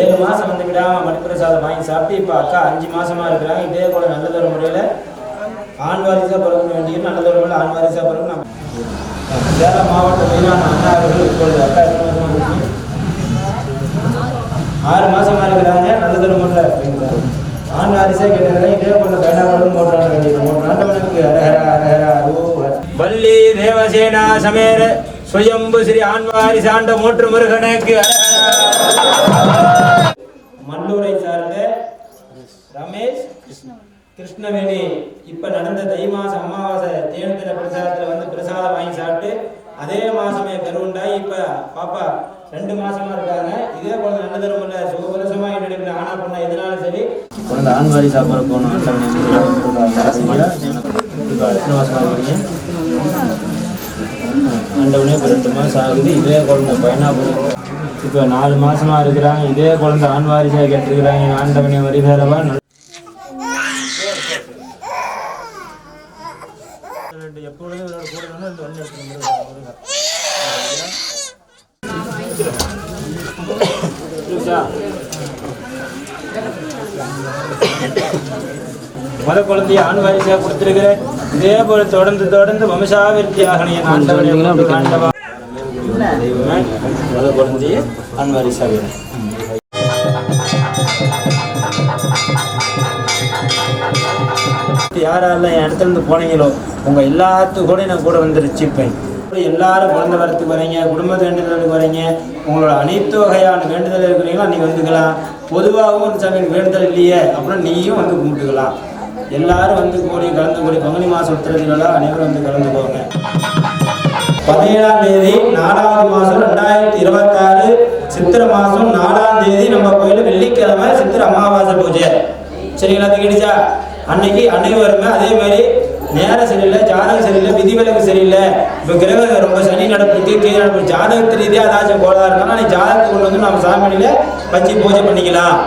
7 மாதம் வந்து விடாமல் மணிப்பிரசாதம் வாங்கி சாப்பிட்டு இப்போ அக்கா 5 மாதமாக இருக்கிறாங்க. இதே போல நல்லதொரு முறையில் ஆண் வாரிசாக பிறக்க வேண்டிய நல்லதொரு முறையில் ஆண் வாரிசாக பிறகு நம்ம சேலம் மாவட்ட மீனான அண்ணா அவர்கள் இப்பொழுது அக்கா 6 மாதமாக இருக்கிறாங்க. நல்லதொரு முறையில் அப்படிங்கிறாங்க ஆண் வாரிசாக கேட்டுக்கிறேன். இதே போல பயணங்களும் போட்டாங்க வேண்டியது 3 ஆண்டவனுக்கு வள்ளி தேவசேனா சமேர சுயம்பு ஸ்ரீ ஆண்வாரி சாண்ட மூன்று முருகனுக்கு மல்லூரை சார்ந்த ரமேஷ் கிருஷ்ணவேணி இப்ப நடந்த தை மாசம் அமாவாசை தேனத்திர பிரசாதத்துல வந்து பிரசாதம் வாங்கி சாப்பிட்டு அதே மாசமே கருவுண்டாய் இப்ப பாப்பா 2 மாசமா இருக்காங்க. இதே போல நல்லதரும் இல்ல சுகபலசமா எடுக்கிற ஆனா பண்ண எதனாலும் சரி குழந்தை ஆண்வாரி சாப்பிட போகணும். எத்தனை மாசமா இருக்கீங்க? ஆண்டவனே இப்போ 2 மாதம் ஆகுது. இதே குழந்தை பைனாப்பிள் இப்போ 4 மாசமா இருக்கிறாங்க. இதே குழந்தை ஆண்வாரிசாக கேட்டிருக்கிறாங்க. ஆண்டவனே வரிதரவா எப்பொழுதும் முத குழந்தைய ஆண் வாரிசாக கொடுத்திருக்கிறேன். இதே போல தொடர்ந்து வம்சாவிருத்தி ஆகணும். ஆண்டவா முத குழந்தைய ஆண் வாரிசாக யாரெல்லாம் என் இடத்துல இருந்து போனீங்களோ உங்க எல்லாத்துக்கும் கூட நான் கூட வந்து ரசிப்பேன். எல்லாரும் குழந்தை வரத்துக்கு வரீங்க, குடும்ப வேண்டுதலுக்கு வரீங்க, உங்களோட அனைத்து வகையான வேண்டுதல் இருக்கிறீங்களோ நீங்க வந்துக்கலாம். பொதுவாகவும் ஒரு சமயம் வேண்டுதல் இல்லையே அப்புறம் நீயும் வந்து கும்பிட்டுக்கலாம். எல்லாரும் வந்து கலந்து பங்குனி மாசம் உத்திரத்தில அனைவரும் வந்து கலந்துக்கோங்க. 17ஆம் தேதி 4வது மாதம் 2026 சித்திரை மாதம் 4ஆம் தேதி நம்ம கோயில வெள்ளிக்கிழமை சித்திரை அமாவாசை பூஜை. சரிங்களா? தகிடிச்சா அன்னைக்கு அனைவருமே அதே மாதிரி நேரம் சரியில்லை, ஜாதகம் சரியில்லை, விதிவிலக்கு சரியில்லை, இப்போ கிரக ரொம்ப சனி நடப்புக்கு கீழே நடப்பு ஜாதகத்து ரீதியாக ஏதாச்சும் கோளாக இருக்காங்கன்னா நீ ஜாதகத்தை கொண்டு வந்து நம்ம சாமியில வச்சு பூஜை பண்ணிக்கலாம்.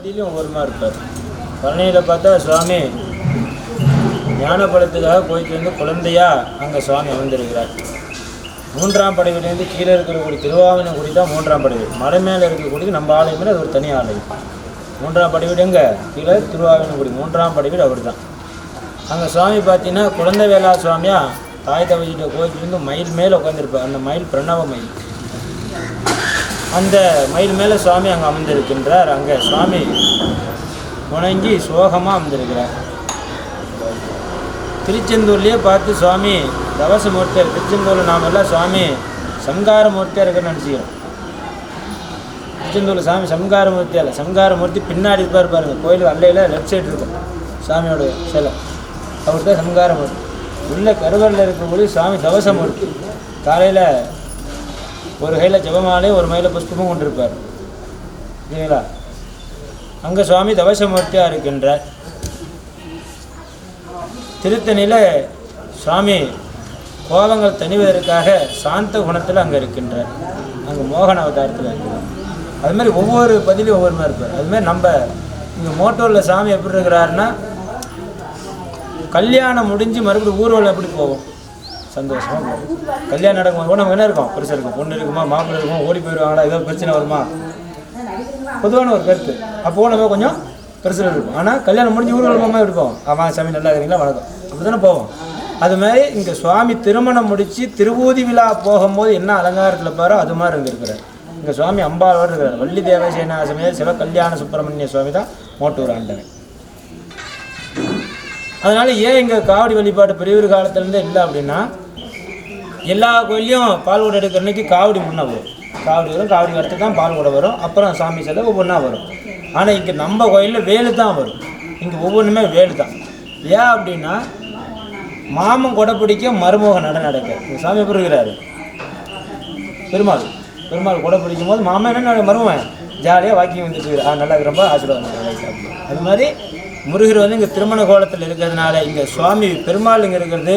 பதிலையும் ஒவ்வொரு மாதிரி இருப்பார். பழனியில் பார்த்தா சுவாமி ஞானப்படத்துக்காக போயிட்டு வந்து குழந்தையா அங்கே சுவாமி அமர்ந்திருக்கிறார். 3ஆம் படை வீடு கீழே இருக்கக்கூடிய திருவாவினங்குடி தான் 3ஆம் படை வீடு. மலை மேலே இருக்கக்கூடியது நம்ம ஆலயம் மேலே அது ஒரு தனி ஆலயம். 3ஆம் படை வீடு எங்கே? கீழே திருவாவினங்குடி 3ஆம் படை வீடு அவர் தான். அங்கே சுவாமி பார்த்தீங்கன்னா குழந்தை வேளா சுவாமியா தாய் தவசிட்ட கோயிலிருந்து மயில் மேலே உட்காந்துருப்பார். அந்த மயில் பிரணவ மயில். அந்த மயில் மேலே சுவாமி அங்கே அமர்ந்திருக்கின்றார். அங்கே சுவாமி உணங்கி சோகமாக அமர்ந்திருக்கிறார். திருச்செந்தூர்லேயே பார்த்து சுவாமி தவச மூர்த்தியார். திருச்செந்தூரில் நாம் எல்லாம் சுவாமி சம்கார மூர்த்தியாக இருக்குன்னு நினச்சிக்கிறோம். திருச்செந்தூரில் சாமி சம்கார மூர்த்தியால் சம்காரமூர்த்தி பின்னாடி இருப்பார் பாருங்கள். கோயில் அல்லையில் லெஃப்ட் சைடு இருக்கும் சாமியோட சிலை. அவர் தான் சம்காரமூர்த்தி. உள்ள கருவறையில் இருக்கக்கூடிய சுவாமி தவசமூர்த்தி. காலையில் ஒரு கையில் ஜபமாலையும் ஒரு மையில் புஷ்பமும் கொண்டிருப்பார். சரிங்களா? அங்கே சுவாமி தவசமூர்த்தியாக இருக்கின்றார். திருத்தணியில் சுவாமி கோபங்கள் தணிவதற்காக சாந்த குணத்தில் அங்கே இருக்கின்றார். அங்கே மோகன அவதாரத்தில் இருக்கிறார். அதுமாதிரி ஒவ்வொரு பதிலையும் ஒவ்வொரு மாதிரி இருப்பார். அதுமாதிரி நம்ம இங்கே மோட்டூரில் சாமி எப்படி இருக்கிறாருன்னா, கல்யாணம் முடிஞ்சு மறுபடியும் ஊர்வலம் எப்படி போகும்? சந்தோஷமாக போகும். கல்யாணம் நடக்கும்போது கூட நம்ம என்ன இருக்கும்? பெருசாக இருக்கும். பொண்ணு இருக்குமா, மாப்பிள்ளை இருக்குமா, ஓடி போயிடுவாங்களா, ஏதோ பிரச்சனை வருமா, பொதுவான ஒரு கருத்து. அப்போ நம்ம கொஞ்சம் பெருசில் இருக்கும். ஆனால் கல்யாணம் முடிஞ்சு ஊர்வலமாக இருப்போம். ஆமாம் சாமி நல்லா இருக்கிறீங்களா, வணக்கம், அப்படி தானே போவோம். அது மாதிரி இங்கே சுவாமி திருமணம் முடித்து திருவூதி விழா போகும்போது என்ன அலங்காரத்தில் பாரோ அது மாதிரி இங்கே இருக்கிறார். இங்கே சுவாமி அம்பாளோடு இருக்கிறார். வள்ளி தேவசேனா சமயம் சிவ கல்யாண சுப்பிரமணிய சுவாமி தான் மோட்டூர் ஆண்டவன். அதனால் ஏன் இங்கே காவடி வழிபாடு பெரியவர் காலத்துலேருந்தே இல்லை அப்படின்னா, எல்லா கோயிலையும் பால் கூட எடுக்கிற அன்றைக்கி காவடி முன்னே வரும். காவடி வரும், காவடி வரத்து தான் பால் கூட வரும், அப்புறம் சாமி சிலை ஒவ்வொன்றா வரும். ஆனால் இங்கே நம்ம கோயிலில் வேலு தான் வரும். இங்கே ஒவ்வொன்றுமே வேலு தான். ஏன் அப்படின்னா, மாமன் கொடை பிடிக்க மருமக நடக்க இந்த சாமி எப்படி இருக்கிறாரு? பெருமாள் கொடை பிடிக்கும் போது மாமன் என்ன மருமகன் ஜாலியாக வாக்கியம் வந்துட்டு நல்லா இருக்கிறப்ப ஆசீர்வாதம். அது மாதிரி முருகர் வந்து இங்கே திருமண கோலத்தில் இருக்கிறதுனால இங்கே சுவாமி பெருமாள் இங்கே இருக்கிறது.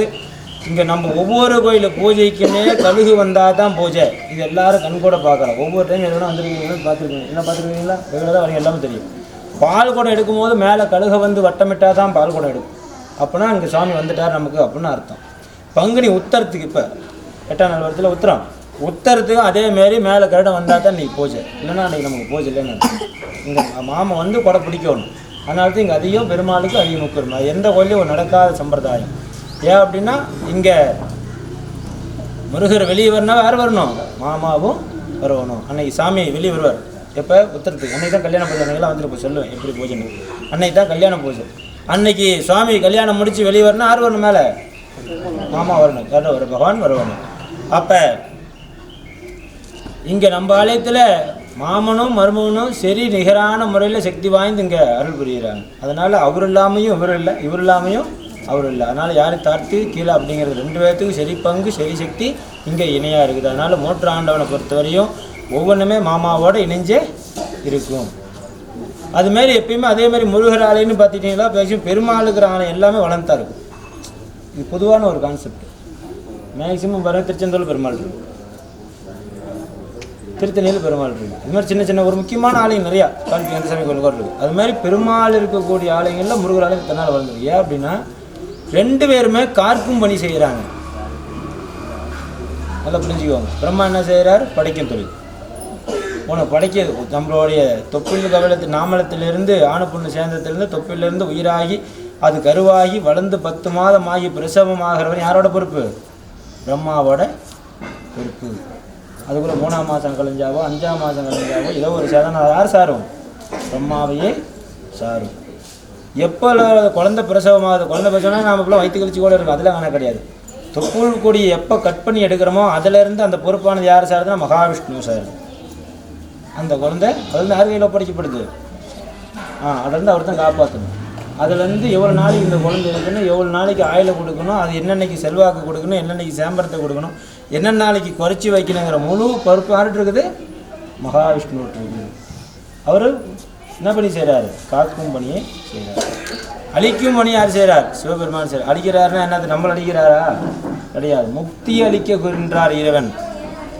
இங்கே நம்ம ஒவ்வொரு கோயிலில் பூஜைக்குமே கழுகு வந்தால் தான் பூஜை. இது எல்லாரும் கண்கூட பார்க்கலாம். ஒவ்வொரு டைம் எதுனா வந்துருக்கீங்கன்னு பார்த்துருக்கீங்க. என்ன பார்த்துருக்கீங்களா? ரெகுலராக வரைக்கும் எல்லாமே தெரியும். பால் குடம் எடுக்கும்போது மேலே கழுகை வந்து வட்டமிட்டால் தான் பால் குடம் எடுக்கும். அப்படின்னா இங்கே சுவாமி வந்துட்டார் நமக்கு அப்படின்னு அர்த்தம். பங்குனி உத்தரத்துக்கு இப்போ 8ஆம் நாள் வருடத்தில் உத்தரத்துக்கும் அதேமாரி மேலே கருடம் வந்தால் தான் இன்றைக்கி பூஜை. இல்லைன்னா அன்றைக்கி நமக்கு பூஜை இல்லைன்னு இங்கே மாமன் வந்து கொடை பிடிக்கணும். அதனால தான் இங்கே அதிகம் பெருமாளுக்கு அதிகம் முக்கியம். எந்த கோயிலையும் நடக்காத சம்பிரதாயம். ஏன் அப்படின்னா, இங்கே முருகர் வெளியே வரணும், யார் வரணும்? மாமாவும் வரணும். அன்னைக்கு சாமி வெளியே வருவார். எப்போ? உத்தரத்துக்கு. அன்றைக்கி தான் கல்யாண பூஜை. அன்றைக்கெல்லாம் வந்துட்டு போய் சொல்லுவேன் எப்படி பூஜைன்னு. அன்றைக்கி தான் கல்யாண பூஜை. அன்னைக்கு சுவாமி கல்யாணம் முடித்து வெளியே வரணும், யார் வரணும்? மேலே மாமா வரணும், யாரும் வர பகவான் வரணும். அப்போ இங்கே நம்ம ஆலயத்தில் மாமனும் மருமகனும் சரி நிகரான முறையில் சக்தி வாய்ந்து இங்கே அருள் புரிகிறாங்க. அதனால் அவர் இல்லாமையும் இவர் இல்லை, இவர் இல்லாமையும் அவர் இல்லை. அதனால் யாரும் தாழ்த்து கீழே அப்படிங்கிறது 2 பேர்த்துக்கும் சரி பங்கு சரி சக்தி இங்கே இணையாக இருக்குது. அதனால் மோட்டர் ஆண்டவனை பொறுத்தவரையும் ஒவ்வொன்றுமே மாமாவோடு இணைஞ்சே இருக்கும். அதுமாரி எப்பயுமே அதேமாதிரி முருகர் ஆலயம்னு பார்த்துட்டிங்களா, மேக்ஸிமம் பெருமாளுக்கிற ஆலயம் எல்லாமே வளர்ந்தா இருக்கும். இது பொதுவான ஒரு கான்செப்ட். மேக்ஸிமம் வர திருச்செந்தூரில் பெருமாள் இருக்கும், திருத்தணியில் பெருமாள் இருக்குது. இது மாதிரி சின்ன சின்ன ஒரு முக்கியமான ஆலயம் நிறையா காலி கந்தசாமி கோயில் இருக்குது. அது மாதிரி பெருமாள் இருக்கக்கூடிய ஆலயங்களில் முருகர் ஆலயம் தன்னால் வளர்ந்துருக்கு. ஏன் அப்படின்னா 2 பேருமே காக்கும் பணி செய்கிறாங்க. நல்லா புரிஞ்சுக்குவாங்க. பிரம்மா என்ன செய்கிறார்? படைக்கும் தொழில். உனக்கு படைக்கிறது நம்மளுடைய தொப்பில் கவலத்து நாமலத்திலிருந்து ஆணு பொண்ணு சேர்ந்தத்திலிருந்து தொப்பிலிருந்து உயிராகி அது கருவாகி வளர்ந்து 10 மாதம் ஆகி பிரசவமாகிறவன் யாரோட பொறுப்பு? பிரம்மாவோட பொறுப்பு. அதுக்குள்ளே 3ஆம் மாதம் கழிஞ்சாவோ 5ஆம் மாதம் கழிஞ்சாவோ ஏதோ ஒரு சாதனை யார் சாரும்? பிரம்மாவையே சாரும். எப்போ குழந்தை பிரசவமாகுது, குழந்தை பிரசவம்னா நமக்குள்ள வயிற்று கழிச்சு கூட இருக்கும், அதெல்லாம் வேணா கிடையாது. தொப்புள் கொடியை எப்போ கட் பண்ணி எடுக்கிறோமோ அதிலேருந்து அந்த பொறுப்பானது யார் சாருதுன்னா மகாவிஷ்ணு சார். அந்த குழந்தை அதுலேருந்து யார் கையில் ஒப்படைக்கப்படுது? அதுலேருந்து அவர் தான் காப்பாற்றணும். அதுலேருந்து எவ்வளோ நாளைக்கு இந்த குழந்தை இருக்கணும், எவ்வளோ நாளைக்கு ஆயிலை கொடுக்கணும், அது என்னென்னைக்கு செல்வாக்கு கொடுக்கணும், என்னென்னைக்கு சேம்பரத்தை கொடுக்கணும், என்னென்ன நாளைக்கு குறைச்சி வைக்கணுங்கிற முழு பொறுப்பு யார்கிட்ட இருக்குது? மகாவிஷ்ணு இருக்குது. அவர் என்ன பண்ணி செய்கிறாரு? காக்கும் பணியை செய்கிறார். அழிக்கும் பணி யார் செய்கிறார்? சிவபெருமான் செய்கிறார். அழிக்கிறாருன்னா என்னது? நம்மளை அழிக்கிறாரா? கிடையாது. முக்தி அளிக்கின்றார் இறைவன்.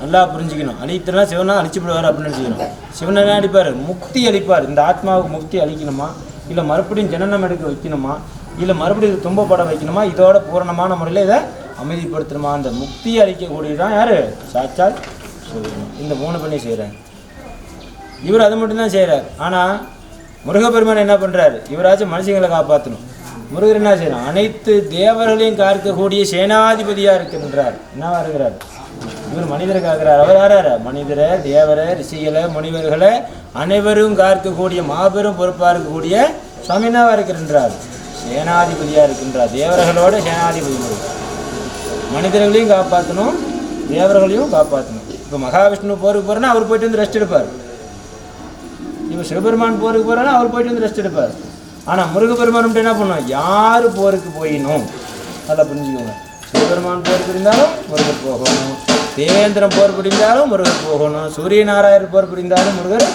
நல்லா புரிஞ்சுக்கணும். அழித்தனா சிவனா அழிச்சுப்படுவார் அப்படின்னு நினச்சிக்கணும். சிவனை அடிப்பார், முக்தி அளிப்பார். இந்த ஆத்மாவுக்கு முக்தி அளிக்கணுமா, இல்லை மறுபடியும் ஜனனம் எடுக்க வைக்கணுமா, இல்லை மறுபடியும் துன்பப்பட வைக்கணுமா, இதோட பூரணமான முறையில் இதை அமைதிப்படுத்தணுமா, அந்த முக்தியை அளிக்கக்கூடியதான் யார்? சாட்சாத் சிவபெருமான். இந்த 3 பண்ணி செய்கிறார். இவர் அது மட்டும்தான் செய்கிறார். ஆனால் முருகப்பெருமான் என்ன பண்ணுறாரு? இவராச்சும் மனுஷங்களை காப்பாற்றணும். முருகர் என்ன செய்யணும்? அனைத்து தேவர்களையும் காக்கக்கூடிய சேனாதிபதியாக இருக்கின்றார். என்னவா இருக்கிறார்? இவர் மனிதரை காக்கிறார். அவர் யாராரு? மனிதரை, தேவரை, ரிஷிகளை, முனிவர்களை அனைவரும் காக்கக்கூடிய மாபெரும் பொறுப்பாக இருக்கக்கூடிய சுவாமி என்னவா இருக்கின்றார்? சேனாதிபதியாக இருக்கின்றார். தேவர்களோட சேனாதிபதி முருகன். மனிதர்களையும் காப்பாற்றணும், தேவர்களையும் காப்பாற்றணும். இப்போ மகாவிஷ்ணு போருக்கு போகிறேன்னா அவர் போயிட்டு வந்து ரெஸ்ட் எடுப்பார். இப்போ சிவபெருமான் போருக்கு போகிறேன்னா அவர் போயிட்டு வந்து ரெஸ்ட் எடுப்பார். ஆனால் முருகப்பெருமான் என்ன பண்ணுவோம்? யார் போருக்கு போயினும் நல்லா புரிஞ்சுக்கோங்க. சிவபெருமான் போர் புரிந்தாலும் முருகர் போகணும், தேவேந்திரன் போர் புரிந்தாலும் முருகர் போகணும், சூரியநாராயணர் போர் புரிந்தாலும் முருகர்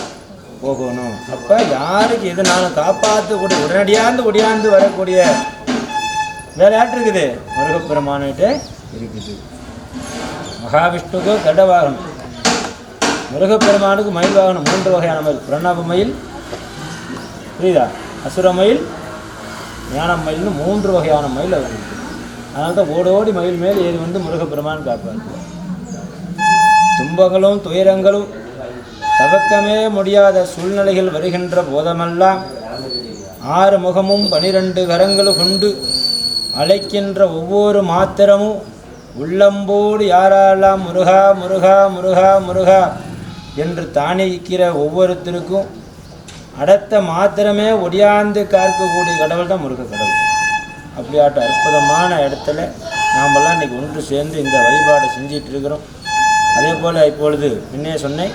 போகணும். அப்போ யாருக்கு எதுனாலும் காப்பாற்றக்கூடிய உடனடியாந்து ஒடியாந்து வரக்கூடிய வேலை யார்ட்டு இருக்குது? முருகப்பெருமான்கிட்ட இருக்குது. மகாவிஷ்ணுக்கு கட வாகனம், முருகப்பெருமானுக்கு மயில் வாகனம். 3 வகையான மயில். பிரணவ மயில், புரியுதா, அசுர மயில், ஞான மயில்னு 3 வகையான மயில் அவர் இருக்குது. அதனால தான் ஓடோடி மயில் மேல் ஏறி வந்து முருகப்பெருமான் காப்பார். துன்பங்களும் துயரங்களும் தவிர்க்கவே முடியாத சூழ்நிலைகள் வருகின்ற போதமெல்லாம் 6 முகமும் 12 கரங்களும் கொண்டு அழைக்கின்ற ஒவ்வொரு மாத்திரமும் உள்ளம்போடு யாரெல்லாம் முருகா முருகா முருகா முருகா என்று தானிக்கிற ஒவ்வொருத்தருக்கும் அடுத்த மாத்திரமே ஒடியாந்து காக்கக்கூடிய கடவுள் தான் முருக கடவுள். அப்படியாட்ட அற்புதமான இடத்துல நாமெல்லாம் இன்றைக்கி ஒன்று சேர்ந்து இந்த வழிபாடை செஞ்சிட்டு இருக்கிறோம். அதே போல் இப்பொழுது முன்னே சொன்னேன்,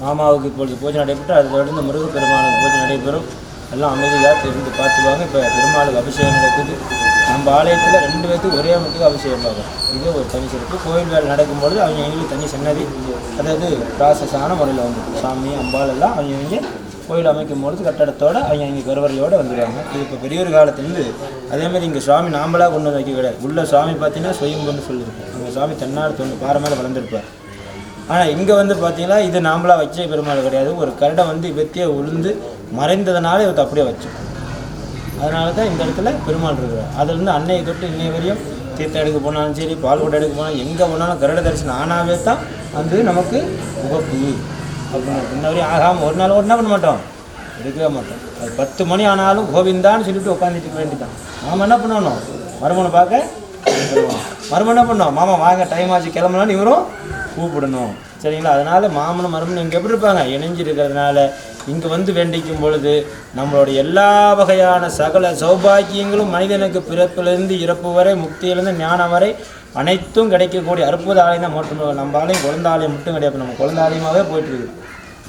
மாமாவுக்கு இப்பொழுது பூஜை நடைபெற்று அதை தொடர்ந்து முருகப்பெருமானுக்கு பூஜை நடைபெறும். எல்லாம் அமைதியாக இருந்து பார்த்துவாங்க. இப்போ பெருமாளுக்கு அபிஷேகம் நடக்குது. நம்ம ஆலயத்தில் 2 பேருக்கு ஒரே மட்டும் அபிஷேகம் பார்க்கணும். இது ஒரு தனி சிறப்பு. கோயில் வேலை நடக்கும்பொழுது அவங்க எங்களுக்கு தனி சன்னதி, அதாவது ப்ராசஸான முறையில் வந்துடும். சாமி அம்பாள் எல்லாம் அவங்க கோயில் அமைக்கும் பொழுது கட்டடத்தோடு அவங்க கருவறையோடு வந்துடுவாங்க. இது இப்போ பெரியொரு காலத்துலேருந்து அதேமாதிரி இங்கே சுவாமி நாம்பளாக கொண்டு வந்து வைக்க கிடையாது. உள்ள சுவாமி பார்த்தீங்கன்னா சுயம்புன்னு சொல்லியிருக்கோம். அங்கே சுவாமி தன்னார் தொண்டு பாறை மேலே வளர்ந்துருப்பார். ஆனால் இங்கே வந்து பார்த்தீங்கன்னா இது நாம்பளாக வச்ச பெருமாள் கிடையாது. ஒரு கரடை வந்து வெத்தியை உளுந்து மறைந்ததுனால இவத்தை அப்படியே வச்சோம். அதனால தான் இந்த இடத்துல பெருமாள் இருக்கிறார். அதுலேருந்து அன்னையை தொட்டு இன்னைய வரையும் தீர்த்தம் எடுக்க போனாலும் சரி, பால் கூட எடுக்க போனாலும் எங்கே போனாலும் கருட தரிசனம் ஆனாவே தான் வந்து நமக்கு உகப்பு அப்படின்னு. இன்ன வரையும் ஆகாமல் ஒரு நாள் என்ன பண்ண மாட்டோம், எடுக்கவே மாட்டோம். அது 10 மணி ஆனாலும் கோவிந்தான்னு சொல்லிட்டு உட்காந்துட்டு வேண்டிதான். மாமா என்ன பண்ணணும், மருமனை பார்க்க வருவோம். மருமன் என்ன பண்ணோம், மாமா வாங்க டைம் ஆச்சு கிளம்புனாலும் இவரும் கூப்பிடணும். சரிங்களா? அதனால் மாமனும் மருமனும் இங்கே எப்படி இருப்பாங்க, இணைஞ்சிருக்கிறதுனால இங்கே வந்து வேண்டிக்கும் பொழுது நம்மளுடைய எல்லா வகையான சகல சௌபாக்கியங்களும் மனிதனுக்கு பிறப்பிலிருந்து இறப்பு வரை, முக்தியிலிருந்து ஞானம் வரை அனைத்தும் கிடைக்கக்கூடிய அற்புத ஆலயம் தான். மட்டும் நம்ம ஆலயம் குழந்தை ஆலயம் மட்டும் கிடையாது. நம்ம குழந்தை ஆலயமாகவே போயிட்டுருக்கு.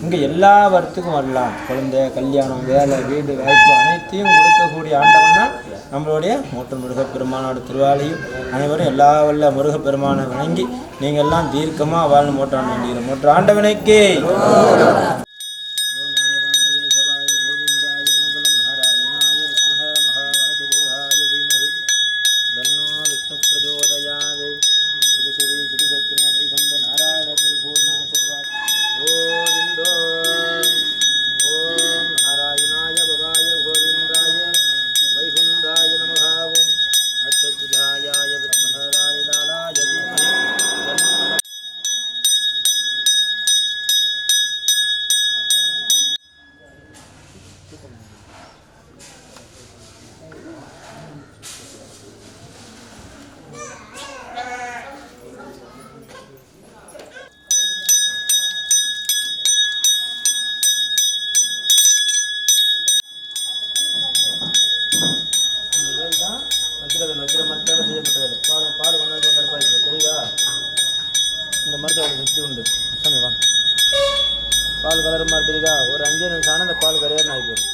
இங்கே எல்லா வருத்துக்கும் வரலாம். குழந்தை, கல்யாணம், வேலை, வீடு, வாய்ப்பு அனைத்தையும் கொடுக்கக்கூடிய ஆண்டவன் தான் நம்மளுடைய மூத்த முருகப்பெருமானோட திருவாலையும். அனைவரும் எல்லா வல்ல முருகப்பெருமானை வணங்கி நீங்கள் எல்லாம் தீர்க்கமாக வாழ்ந்து மூட்டான் வேண்டிய மூற்ற ஆண்டவனுக்கே வஜ்ர மரத்தால் செய்யப்பட்டது. பால் கொண்டாந்து கடுப்பாயிருக்கு. தெரியுதா? இந்த மரத்தோட சக்தி உண்டு. சாமி வா, பால் கலர் மாதிரி தெரியுதா? ஒரு 5 நிமிஷம் ஆனால் அந்த பால் கரையாருன்னு ஆகிப்போம்.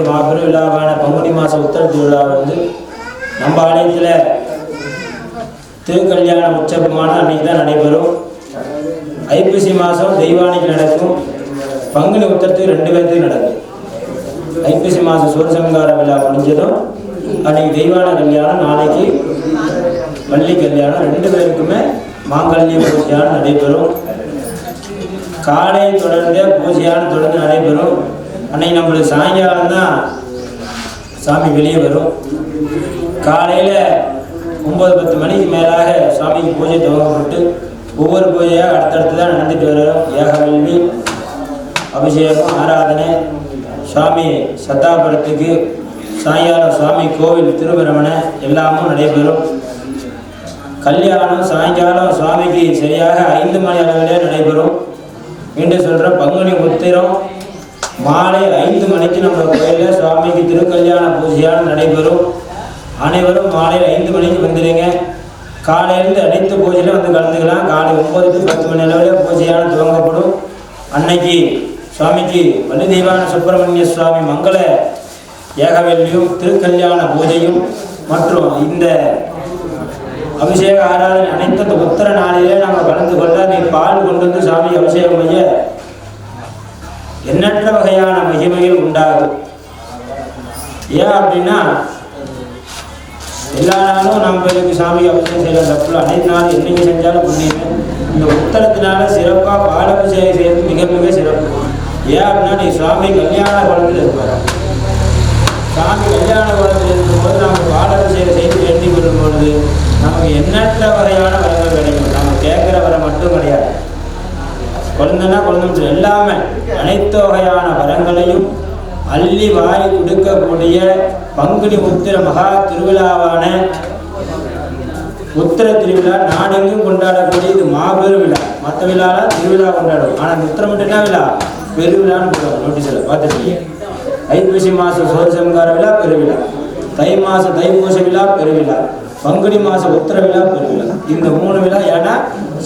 மாபெரும் விழாவான பங்குனி மாத உத்தர திருவிழா வந்து நம்ம ஆலயத்தில் திருக்கல்யாண உற்சவமான அன்னைக்கு தான் நடைபெறும். ஐப்பசி மாதம் தெய்வானைக்கு நடக்கும். பங்குனி உத்தரத்துக்கு 2 பேர்த்துக்கு நடக்கும். ஐப்பசி மாதம் சூரசம்ஹார விழா முடிஞ்சதும் அன்னைக்கு தெய்வான கல்யாணம், நாளைக்கு வள்ளி கல்யாணம், 2 பேருக்குமே மாங்கல்ய பூஜையான நடைபெறும். காலை தொடர்ந்து பூஜையான தொடர்ந்து நடைபெறும். அன்னைக்கு நம்மளுக்கு சாயங்காலம் தான் சாமி வெளியே வரும். காலையில் 9-10 மணிக்கு மேலாக சாமிக்கு பூஜை துவங்கப்பட்டு ஒவ்வொரு பூஜையாக அடுத்தடுத்து தான் நடந்துட்டு வரும். ஏகவேள்வி, அபிஷேகம், ஆராதனை, சுவாமி சத்தாபுரத்துக்கு சாயங்காலம் சுவாமி கோவில் திருவிரமணை எல்லாமும் நடைபெறும். கல்யாணம் சாயங்காலம் சுவாமிக்கு சரியாக 5 மணி அளவிலே நடைபெறும். மீண்டும் சொல்கிற பங்குனி உத்திரம் மாலை 5 மணிக்கு நம்ம கோயிலில் சுவாமிக்கு திருக்கல்யாண பூஜையான நடைபெறும். அனைவரும் மாலை 5 மணிக்கு வந்துடுங்க. காலையிலேருந்து அனைத்து பூஜையிலும் வந்து கலந்துக்கலாம். காலை 9 to 10 மணி அளவில் பூஜையான துவங்கப்படும். அன்னைக்கு சுவாமிக்கு வள்ளி தெய்வான சுப்பிரமணிய சுவாமி மங்கள ஏகவேள்வியும் திருக்கல்யாண பூஜையும் மற்றும் இந்த அபிஷேக ஆராதனை அனைத்து அந்த உத்தர நாளிலே நம்ம கலந்து கொள்ள நீ பால் கொண்டு வந்து சாமி அபிஷேகம் செய்ய எண்ணற்ற வகையான மகிமைகள் உண்டாகும். ஏன் அப்படின்னா எல்லா நாளும் நம்ம பேருக்கு சாமி அபிஷேகம் செய்யலாம் தப்புல, அனைத்து நாள் என்னைக்கு செஞ்சாலும் புண்ணியமே. இந்த உத்தரத்தினால சிறப்பாக பால் அபிஷேகம் செய்யறது மிக மிக சிறப்பு. ஏன் அப்படின்னா நீ சுவாமி கல்யாண குளத்தில் இருப்பார். சாமி கல்யாண குளத்தில் இருக்கும்போது நம்ம பால் அபிஷேகம் செய்து வேண்டி கொள்ளும் பொழுது நமக்கு எண்ணற்ற வகையான வரங்கள் கிடைக்கும். நம்ம கேட்குற வர மட்டும் கிடையாது, குழந்தைன்னா குழந்தை எல்லாமே அனைத்து வகையான வரங்களையும் அள்ளி வாரி கொடுக்கக்கூடிய பங்குனி உத்திர மகா திருவிழாவான உத்திர திருவிழா நாடெங்கும் கொண்டாடக்கூடிய இது மாபெரும் விழா. மற்ற விழாலாம் திருவிழா கொண்டாடுவோம், ஆனால் உத்திரம் மட்டும் என்ன விழா? பெருவிழான்னு போடுவாங்க நோட்டீஸில் பார்த்துருக்கீங்க. ஐப்பசி மாதம் சூரசம்ஹார விழா பெருவிழா, தை மாதம் தைப்பூச விழா பெருவிழா, பங்குனி மாதம் உத்திர விழா பெருவிழா. இந்த 3 விழா ஏன்னா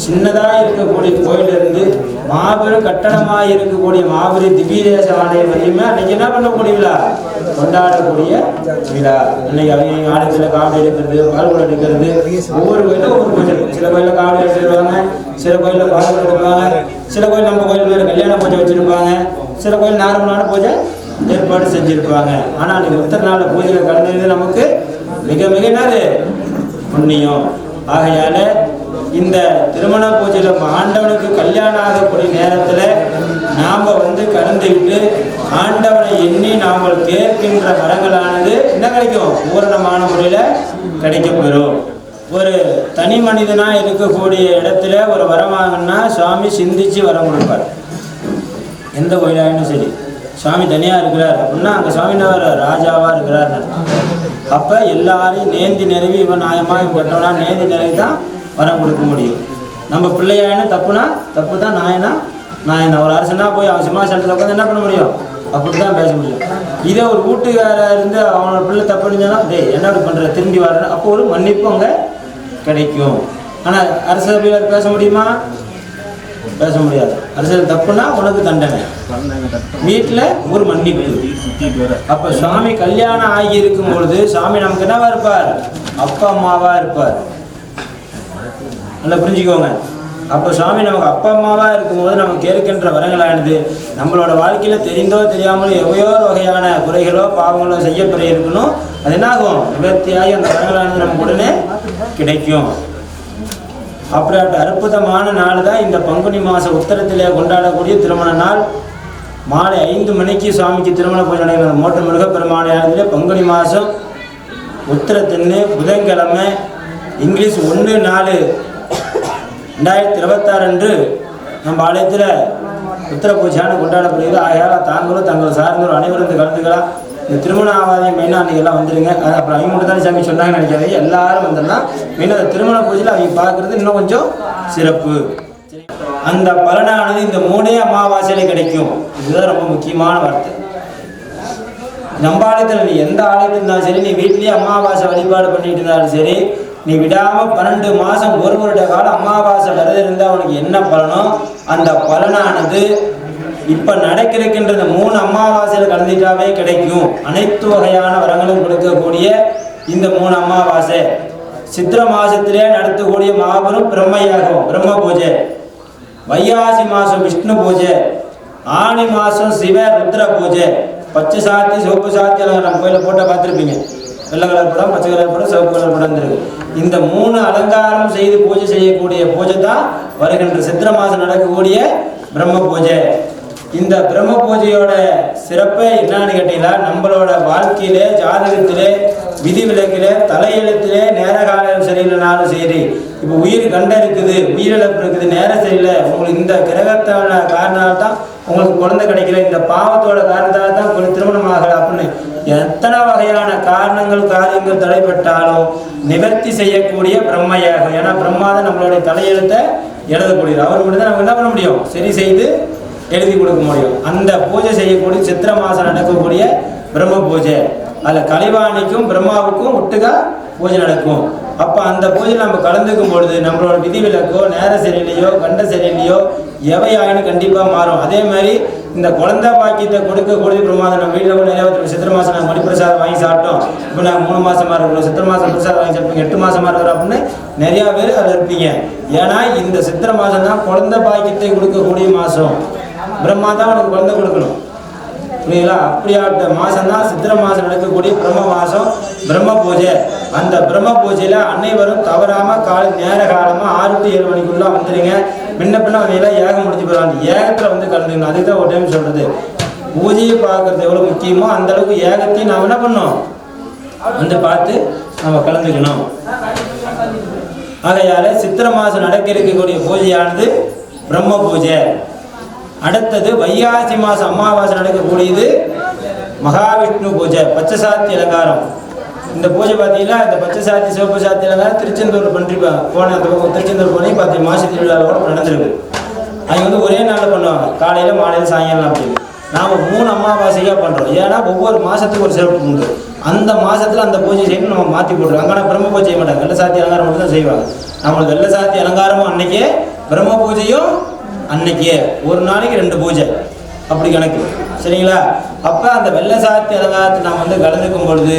சின்னதாக இருக்கக்கூடிய கோயிலிருந்து மாபெரும் கட்டணமாக இருக்கக்கூடிய மாபெரும் திவ்யதேச ஆலயம் வரையுமே அன்னைக்கு என்ன பண்ணக்கூடிய விழா? கொண்டாடக்கூடிய விழா. அன்னைக்கு அவங்க ஆலயத்தில் காவடி எடுக்கிறது, பால்குடம் எடுக்கிறது, ஒவ்வொரு கோயிலும் ஒவ்வொரு பூஜை இருக்கும். சில கோயிலில் காவடி எடுத்துருவாங்க, சில கோயிலில் பால்குடம் எடுப்பாங்க, சில கோயில் நம்ம கோயில் வேறு கல்யாண பூஜை வச்சுருப்பாங்க, சில கோயில் நார்மலான பூஜை ஏற்பாடு செஞ்சுருப்பாங்க. ஆனால் அன்றைக்கி உத்தர நாள் பூஜையில் கலந்துறது நமக்கு மிக மிக என்னது புண்ணியம். ஆகையால் இந்த திருமண பூஜையில் ஆண்டவனுக்கு கல்யாணம் ஆகக்கூடிய நேரத்தில் நாம் வந்து கலந்துக்கிட்டு ஆண்டவனை எண்ணி நாம் கேட்கின்ற வரங்களானது என்ன கிடைக்கும்? பூரணமான முறையில் கிடைக்கப்பெறும். ஒரு தனி மனிதனாக இருக்கக்கூடிய இடத்துல ஒரு வரம் வாங்கினா சுவாமி சிந்திச்சு வரம் கொடுப்பார். எந்த கோயிலாகினும் சரி, சுவாமி தனியாக இருக்கிறார் அப்படின்னா அங்கே சுவாமி ராஜாவாக இருக்கிறார். அப்போ எல்லாரையும் நேந்தி நிறைவி இவன் நியாயமாக இவன் கட்டவனா நேந்தி நிறைவி தான் வரம் கொடுக்க முடியும். நம்ம பிள்ளையாயினா தப்புனா தப்பு தான், நாயனா நாயனா. ஒரு அரசனா போய் அவன் சிம்மாசனத்தில் உட்காந்து என்ன பண்ண முடியும்? அப்படி தான் பேச முடியும். இதே ஒரு வீட்டுக்காரர் இருந்து அவனோட பிள்ளை தப்பு செஞ்சானா டேய் என்ன பண்ணுற திரும்பி வர்றேன், அப்போ ஒரு மன்னிப்பு அங்கே கிடைக்கும். ஆனால் அரசு சபையில் பேச முடியுமா? பேச முடியாது. அரசியல் தப்புனா உனக்கு தண்டனை, வீட்டில் ஒரு மன்னிப்பு. அப்போ சுவாமி கல்யாணம் ஆகி இருக்கும் பொழுது சுவாமி நமக்கு என்னவா இருப்பார்? அப்பா அம்மாவா இருப்பார். நல்லா புரிஞ்சுக்கோங்க. அப்போ சுவாமி நமக்கு அப்பா அம்மாவாக இருக்கும்போது நமக்கு கேட்கின்ற வரங்களானது நம்மளோட வாழ்க்கையில் தெரிந்தோ தெரியாமலோ எவையோ வகையான குறைகளோ பாவங்களோ செய்யப்பட இருக்கணும். அது என்னாகும்? நிவர்த்தியாகி அந்த வரங்களானது நமக்கு உடனே கிடைக்கும். அப்படிப்பட்ட அற்புதமான நாள் தான் இந்த பங்குனி மாதம் உத்தரத்திலே கொண்டாடக்கூடிய திருமண நாள். மாலை 5 மணிக்கு சுவாமிக்கு திருமண பூஜை நடைபெறும். மோட்ட முருகப்பெருமான ஆலயத்திலே பங்குனி மாதம் உத்தரத்தின்னு புதன்கிழமை இங்கிலீஷ் 1/4/2026 அன்று நம்ம ஆலயத்தில் உத்தர பூஜையான கொண்டாடப்படுகிறது. ஆகையால் தாங்களும் தங்கள் சார்ந்தோர் அனைவரும் கலந்துக்கலாம். இந்த திருமண ஆவாதியம் மெயினாக அன்றைக்கி எல்லாம் வந்துடுங்க. அப்புறம் அவங்க மட்டும் தான் சாமி சொன்னாங்கன்னு நினைக்காது, எல்லாரும் வந்துடலாம். மெயினாக அந்த திருமண பூஜையில் அவங்க பார்க்குறது இன்னும் கொஞ்சம் சிறப்பு. அந்த பலனானது இந்த 3 அமாவாசையில் கிடைக்கும். இதுதான் ரொம்ப முக்கியமான வார்த்தை. நம்ம ஆலயத்தில் நீ எந்த ஆலயத்தில் இருந்தாலும் சரி, நீ வீட்லேயே அமாவாசை வழிபாடு பண்ணிட்டு இருந்தாலும் சரி, நீ விடாமல் 12 மாதம் 1 வருட காலம் அமாவாசை விரதம் இருந்தால் உனக்கு என்ன பலனோ அந்த பலனானது இப்ப நடக்கின்ற இந்த 3 அமாவாசையில் கலந்துட்டாவே கிடைக்கும். அனைத்து வகையான வரங்களும் கொடுக்கக்கூடிய இந்த 3 அமாவாசை சித்திர மாசத்திலே நடத்தக்கூடிய மாபெரும் பிரம்மயாகம் பிரம்ம பூஜை, வையாசி மாசம் விஷ்ணு பூஜை, ஆணி மாசம் சிவ ருத்ர பூஜை, பச்சை சாத்தி சிவப்பு சாத்தி நம்ம கோயில போட்ட பார்த்துருப்பீங்க. வெள்ளை கலர் படம், பச்சை கலர் படம், சிவப்பு கலர் படம் இருக்கு. இந்த 3 அலங்காரம் செய்து பூஜை செய்யக்கூடிய பூஜை தான் வருகின்ற சித்திர மாசம் நடக்கக்கூடிய பிரம்ம பூஜை. இந்த பிரம்ம பூஜையோட சிறப்பை என்னன்னு கேட்டீங்கன்னா, நம்மளோட வாழ்க்கையிலே ஜாதகத்திலே விதிவிலக்கிலே தலையெழுத்திலே நேர காலம் சரியில்லைனாலும் சரி, இப்போ உயிர் கண்டம் இருக்குது, உயிரிழப்பு இருக்குது, நேரம் சரியில்லை, உங்களுக்கு இந்த கிரகத்தான காரணத்தால் தான் உங்களுக்கு குழந்தை கிடைக்கல, இந்த பாவத்தோட காரணத்தால் தான் உங்களுக்கு திருமணம் ஆகலை அப்படின்னு எத்தனை வகையான காரணங்கள் காரியங்கள் தடைப்பட்டாலும் நிவர்த்தி செய்யக்கூடிய பிரம்மயாகம். ஏன்னா பிரம்மா தான் நம்மளுடைய தலையெழுத்தை எழுதக்கூடியது. அவர் மட்டும் தான் நம்ம என்ன பண்ண முடியும், சரி செய்து எழுதி கொடுக்க முடியும். அந்த பூஜை செய்யக்கூடிய சித்திர மாசம் நடக்கக்கூடிய பிரம்ம பூஜை, அதில் கலைவாணிக்கும் பிரம்மாவுக்கும் ஒட்டுக்கா பூஜை நடக்கும். அப்போ அந்த பூஜையில் நம்ம கலந்துக்கும் பொழுது நம்மளோட விதிவிலக்கோ நேர சரியில்லையோ கண்ட சரியில்லையோ எவையாயின்னு கண்டிப்பாக மாறும். அதே மாதிரி இந்த குழந்தை பாக்கியத்தை கொடுக்கக்கூடிய பிரமாதம். நம்ம வீட்டில் கூட நிறைய சித்திர மாதம் நாங்கள் மணிப்பிரசாதம் வாங்கி சாப்பிட்டோம், இப்போ நாங்கள் 3 மாதமாக இருக்கிறோம், சித்திர மாதம் பிரசாதம் வாங்கி சாப்பிட்டோம், 8 மாதமாக இருக்கிறோம் அப்படின்னு நிறையா பேர் அதில் இருப்பீங்க. ஏன்னா இந்த சித்திர மாதம் தான் குழந்தை பாக்கியத்தை கொடுக்கக்கூடிய மாதம். பிரம்மா தான் உனக்கு குழந்தை கொடுக்கணும், புரியுங்களா? அப்படியாட்ட மாதம் தான் சித்திர மாதம் நடக்கக்கூடிய பிரம்ம மாதம் பிரம்ம பூஜை. அந்த பிரம்ம பூஜையில் அனைவரும் தவறாமல் காலை நேர காலமாக 6 to 7 மணிக்குள்ளே வந்துடுங்க. முன்ன பின்ன வந்தீங்கன்னா ஏகம் முடிஞ்சு போயிடும். அந்த ஏகத்தில் வந்து கலந்துக்கணும். அதுக்கு தான் ஒரு டைம் சொல்கிறது, பூஜையை பார்க்குறது எவ்வளோ முக்கியமோ அந்தளவுக்கு ஏகத்தையும் நாம் என்ன பண்ணோம் வந்து பார்த்து நம்ம கலந்துக்கணும். ஆகையால் சித்திர மாதம் நடக்க இருக்கக்கூடிய பூஜையானது பிரம்ம பூஜை. அடுத்தது வையாசி மாதம் அமாவாசை நடக்கக்கூடியது மகாவிஷ்ணு பூஜை, பச்சை சாத்தி அலங்காரம். இந்த பூஜை பார்த்தீங்கன்னா இந்த பச்சை சாத்தி சிவப்பு சாத்தி அலங்காரம் திருச்செந்தூர் பண்ணிருப்பாங்க. போன அந்த பக்கம் திருச்செந்தூர் போனே பார்த்து மாசி திருவிழாவில் கூட நடந்திருக்கு. அவங்க வந்து ஒரே நாளில் பண்ணுவாங்க, காலையில் மாலையில் சாயங்காலம் அப்படின்னு. நாம் 3 அமாவாசையாக பண்ணுறோம். ஏன்னா ஒவ்வொரு மாதத்துக்கு ஒரு சிறப்பு உண்டு. அந்த மாதத்தில் அந்த பூஜை செய்யணும் நம்ம மாற்றி போட்டுருவோம். அங்கே பிரம்ம பூஜை செய்ய மாட்டாங்க, வெள்ளை சாத்தி அலங்காரம் மட்டும் தான் செய்வாங்க. நம்மளுக்கு வெள்ளை சாத்தி அலங்காரமும் அன்னைக்கே, பிரம்ம பூஜையும் அன்னைக்கே, ஒரு நாளைக்கு 2 பூஜை அப்படி கணக்கு, சரிங்களா? அப்போ அந்த வெள்ளை சாத்தி அலங்காரத்தை நாம் வந்து கலந்துக்கும் பொழுது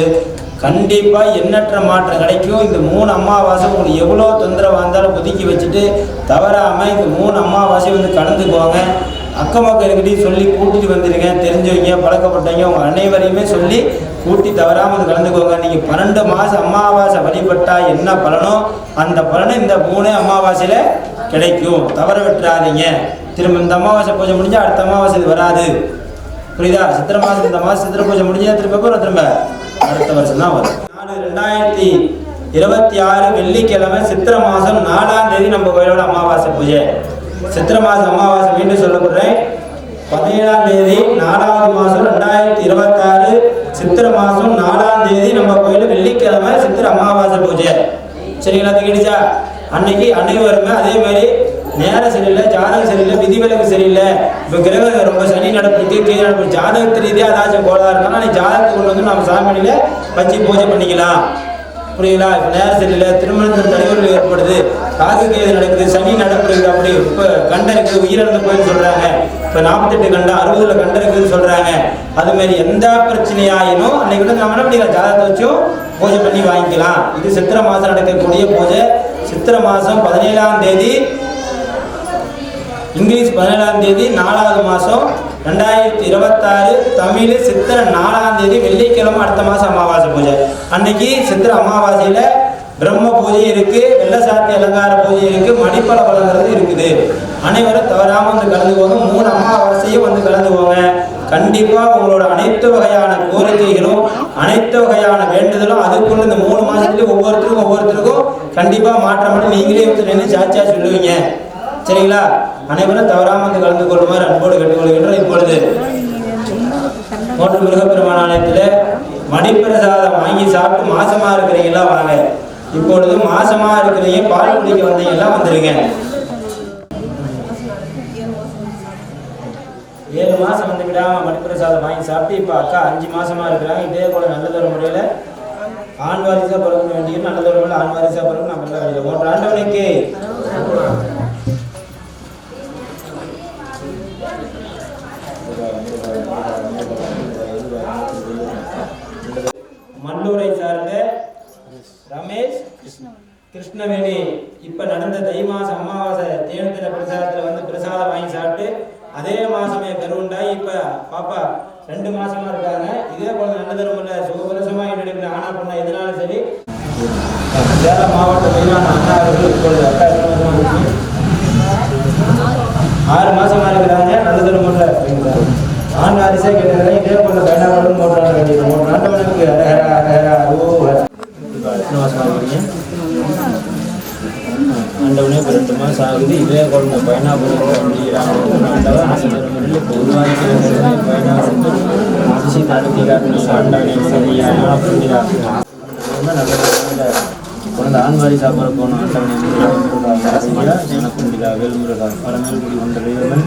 கண்டிப்பாக எண்ணற்ற மாற்றம் கிடைக்கும். இந்த 3 அமாவாசை உங்களுக்கு எவ்வளோ தொந்தரவாக இருந்தாலும் ஒதுக்கி வச்சுட்டு தவறாமல் இந்த 3 அமாவாசை வந்து கலந்துக்குவாங்க. அக்கம் பக்கம் இருக்கிட்டையும் சொல்லி கூட்டிட்டு வந்துடுங்க. தெரிஞ்சவங்க பழக்கப்பட்டவங்க அவங்க அனைவரையுமே சொல்லி கூட்டி தவறாமல் வந்து கலந்துக்குவாங்க. நீங்கள் 12 மாதம் அமாவாசை வழிபட்டால் என்ன பலனோ அந்த பலனை இந்த 3 அமாவாசையில் கிடைக்கும். தவற விட்டுறாதீங்க. திரும்ப இந்த அமாவாசை பூஜை முடிஞ்சால் அடுத்த அமாவாசை இது வராது, புரியுதா? சித்திர மாதம் இந்த மாதம் சித்திர பூஜை முடிஞ்சா திரும்ப அடுத்த வருஷம் தான் வரும். 4/2026 வெள்ளிக்கிழமை சித்திர மாதம் 4ஆம் தேதி நம்ம கோயிலோட அமாவாசை பூஜை. சித்திர மாதம் அமாவாசை மீண்டும் சொல்லப்படுறேன், 17ஆம் தேதி 4வது மாதம் 2026 சித்திர மாதம் 4ஆம் தேதி நம்ம கோயிலில் வெள்ளிக்கிழமை சித்திர அமாவாசை பூஜை. சரிங்களா? தெரிஞ்சா அன்னைக்கு அனைவருமே அதே மாதிரி நேரம் சரியில்லை, ஜாதகம் சரியில்லை, விதிவிலக்கு சரியில்லை, இப்போ கிரகம் ரொம்ப சனி நடப்பிருக்கு, கீழே நடப்பு, ஜாதகத்து ரீதியாக ஏதாச்சும் கோளாக இருக்கா நீ ஜாதகத்தை கொண்டு வந்து நம்ம சாமியில வச்சு பூஜை பண்ணிக்கலாம், புரியுங்களா? இப்போ நேரம் சரியில்லை, திருமணத்தில் தடைகள் ஏற்படுது, காது கேது நடக்குது, சனி நடப்புறது, அப்படி இப்போ கண்டம் இருக்குது, உயிரிழந்த கோயில் சொல்கிறாங்க, இப்போ 48 கண்டம் 60ல் கண்டம் இருக்குதுன்னு சொல்கிறாங்க. அதுமாரி எந்த பிரச்சனையாயினும் அன்னைக்கு வந்து நம்ம என்ன பண்ணிக்கலாம், ஜாதகத்தை வச்சும் பூஜை பண்ணி வாங்கிக்கலாம். இது சித்திரை மாதம் நடக்கக்கூடிய பூஜை. சித்திரை மாதம் 17ஆம் தேதி, இங்கிலீஷ் 17ஆம் தேதி 4வது மாதம் 2026, தமிழ் சித்திரை 4ஆம் தேதி வெள்ளிக்கிழமை அடுத்த மாதம் அமாவாசை பூஜை. அன்னைக்கு சித்திரை அமாவாசையில் பிரம்ம பூஜை இருக்குது, வெள்ளை சாத்தி அலங்கார பூஜை இருக்குது, மணிப்பழ வழங்குறது இருக்குது. அனைவரும் தவறாமல் வந்து கலந்துக்குவாங்க. 3 அமாவாசையும் வந்து கலந்துக்குவாங்க. கண்டிப்பாக உங்களோட அனைத்து வகையான கோரிக்கைகளும் அனைத்து வகையான வேண்டுதலும் அதுக்குள்ள இந்த 3 மாதத்துலேயும் ஒவ்வொருத்தருக்கும் கண்டிப்பாக மாற்றம் பண்ணி நீங்களே வந்து நின்று சாட்சியாக சொல்லுவீங்க. சரிங்களா? அனைவரும் தவறாமல் வந்து கலந்து கொள்ளுமாறு அன்போடு கேட்டுக்கொள்கின்றோம். இப்பொழுது மோட்டர் முருகப்பெருமான் ஆலயத்தில் மணிப்பிரசாதம் வாங்கி சாப்பிட்டு மாசமாக இருக்கிறீங்களாம் வாங்க. இப்பொழுது மாசமாக இருக்கிறீங்க, பால் குடிக்க வந்தீங்கலாம் வந்துடுங்க. 7 மாதம் வந்து விடாமல் மணிப்பிரசாதம் வாங்கி சாப்பிட்டு இப்போ அக்கா 5 மாதமாக இருக்கிறாங்க. இதே போல் நல்லதொரு முறையில் ஆண் வாரிசாக பிறக்க வேண்டிய நல்லதொரு முறையில் ஆண் வாரிசாக பிறகு நம்ம எல்லாம் வேண்டிய 3 ஆண்டவனுக்கு மல்லூரை சார்ந்த ரமேஷ் கிருஷ்ணவேணி இப்ப நடந்த தை மாசம் அமாவாசை தேனத்திர பிரசாதத்துல வந்து பிரசாதம் வாங்கி சாப்பிட்டு அதே மாசமே கருவுண்டாய் இப்ப பாப்பா 2 மாசமா இருக்காங்க. இதே போல நல்ல தருமல்ல சுகபலசமா எடுக்கிற ஆனா பொண்ணா எதனாலும் சரி சேலம் மாவட்ட மயிலான அண்ணா அவர்கள் இப்பொழுது அக்கா 6 மாசமா இருக்கிறாங்க. நல்ல தருமல்ல ஆண் வாரிசே கேட்கிறாங்க. இதே போல பயனாளர்களும் மோட்டார் கட்டிடுவோம். நாட்டவனுக்கு அரஹரா அரஹரா அரோஹரா. எத்தனை மாசமா இருக்கிறீங்க? ஆண்டவனே 2 மாதம் ஆகுது. இதே குழந்தை பயனாபுரம் ஆண்டவன் ஆசிரியர் இப்போ உருவாக்கி பயனாபுரம் அதிசி நடத்தி காட்டணும். ஆண்டவனே சரியான புரியா குழந்தை ஆண்வாரி சாப்பிட போகணும். ஆண்டவனே ஜனக்குண்டிலா வேல்முருகா பரமேல்குடி ஒன்றரைவன்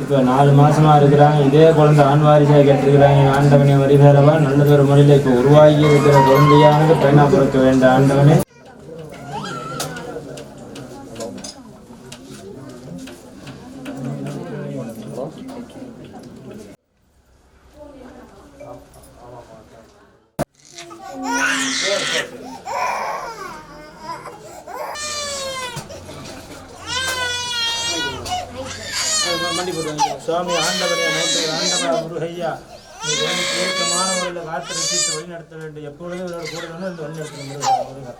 இப்போ 4 மாசமா இருக்கிறாங்க. இதே குழந்தை ஆண்வாரிசாக கேட்டிருக்கிறாங்க. ஆண்டவனே வரிவேறவா நல்லதொரு முறையில் இப்போ உருவாகி இருக்கிற குழந்தையானது பயனா பிறக்க வேண்டாம். ஆண்டவனே சுவாமி ஆண்டவரே ஆண்டவா முருகையா நீ ஏற்கமான முறையில் காத்து ரசித்து வழி நடத்த வேண்டும். எப்பொழுதும் இவரோட கூட இந்த வழி நடத்த முருகா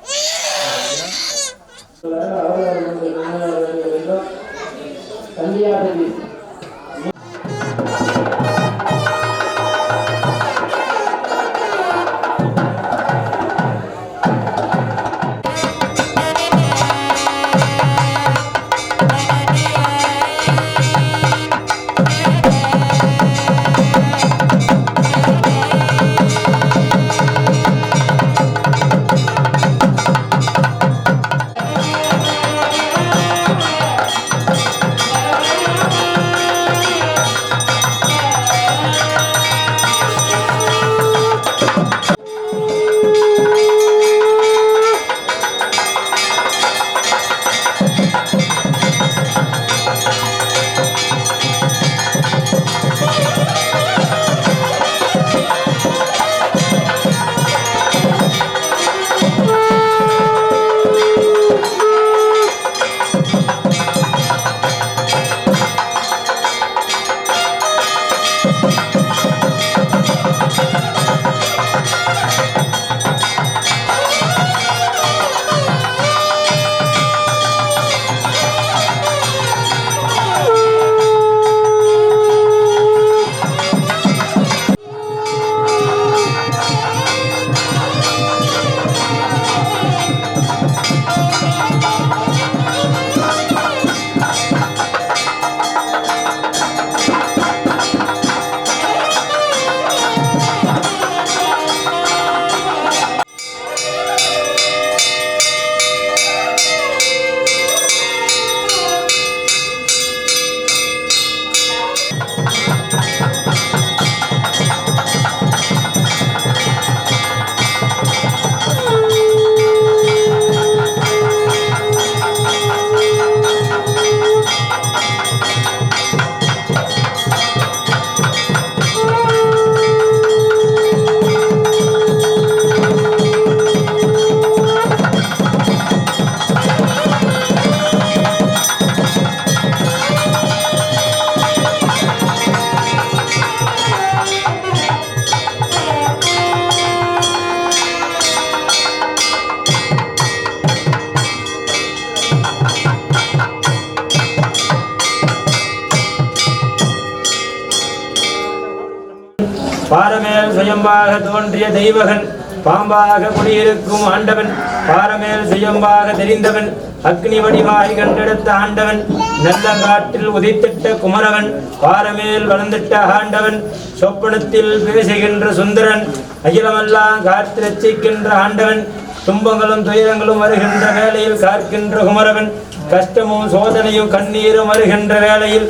பாரமேல் சுயம்பாக தோன்றிய தெய்வகன் பாம்பாக குடியிருக்கும் ஆண்டவன் பாரமேல் சுயம்பாக தெரிந்தவன் அக்னி வடிவாய் கண்டெடுத்த ஆண்டவன் நல்ல காட்டில் உதைத்திட்ட குமரவன் பாரமேல் வளர்ந்திட்ட ஆண்டவன் சொப்பனத்தில் பேசுகின்ற சுந்தரன் அகிலமெல்லாம் காத்து ரட்சிக்கின்ற ஆண்டவன் துன்பங்களும் துயரங்களும் வருகின்ற வேளையில் காக்கின்ற குமரவன் கஷ்டமும் சோதனையும் கண்ணீரும் வருகின்ற வேளையில்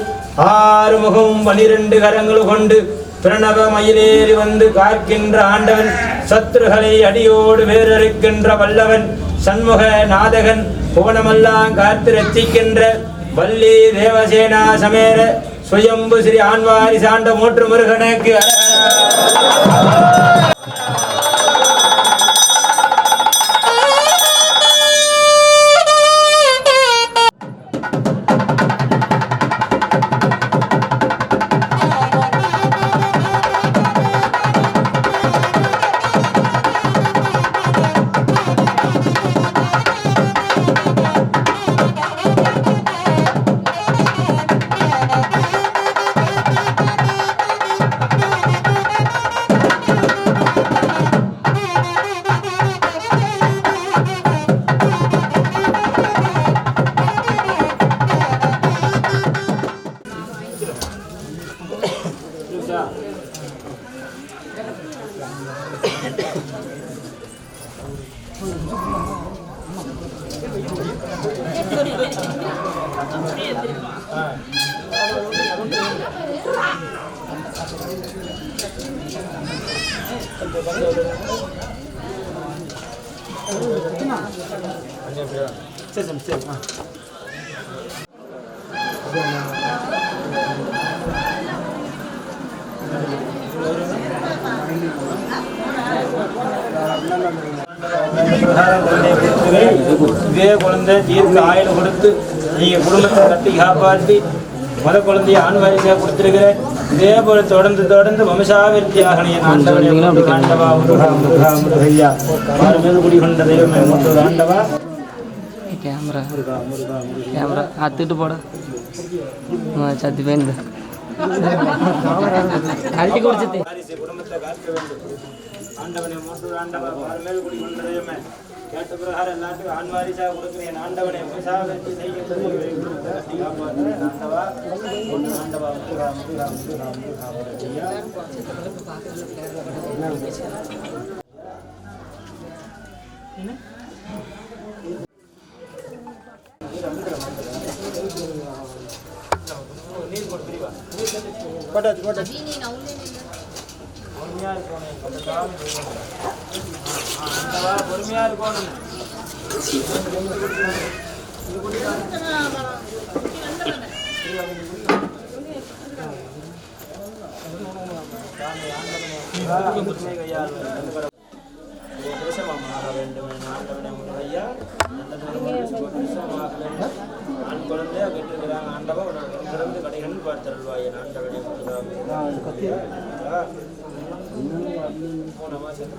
6 முகமும் 12 கரங்களும் கொண்டு பிரணவ மயிலேறி வந்து காக்கின்ற ஆண்டவன் சத்ருகளை அடியோடு வேறறுக்கின்ற வல்லவன் சண்முக நாதகன் புவனமெல்லாம் காத்து ரட்சிக்கின்ற வள்ளி தேவசேனா சமேர சுயம்பு ஸ்ரீ ஆண்வாரி சாண்ட மூன்று முருகனுக்கு இதே குழந்தை தீர்க்க ஆயுள் கொடுத்து நீங்க குடும்பத்தை கட்டி காப்பாற்றி முத குழந்தைய ஆண் வாரிசாக கொடுத்திருக்கிறேன். இதே போல தொடர்ந்து வம்சாவிருத்தி ஆகணைய ஆண்டவா முருகையா குடி கொண்ட தெய்வமே ஆண்டவா. கேமரா அத்துட்டு போட சத்தி பேருந்து கழட்டி குடிச்சது குடும்பத்தை காக்க வேண்டும். ஆண்டவனை மூன்று ஆண்டவா மேல் குடி கொண்ட தெய்வமே கேட்ட பிரகாரம் எல்லாத்துக்கும் ஆண் வாரிசாக கொடுக்கிறேன். ஆண்டவனை வம்சாவிருத்தி செய்கின்றது ஆண்டவா ஆண்டவா பொறுமையா இருக்கணும். ஆண் குழந்தையா கேட்டிருக்கிறாங்க. ஆண்டவா சிறந்து கடைகள் பார்த்தருள்வாய். ஆண்டவனே போன மாசம்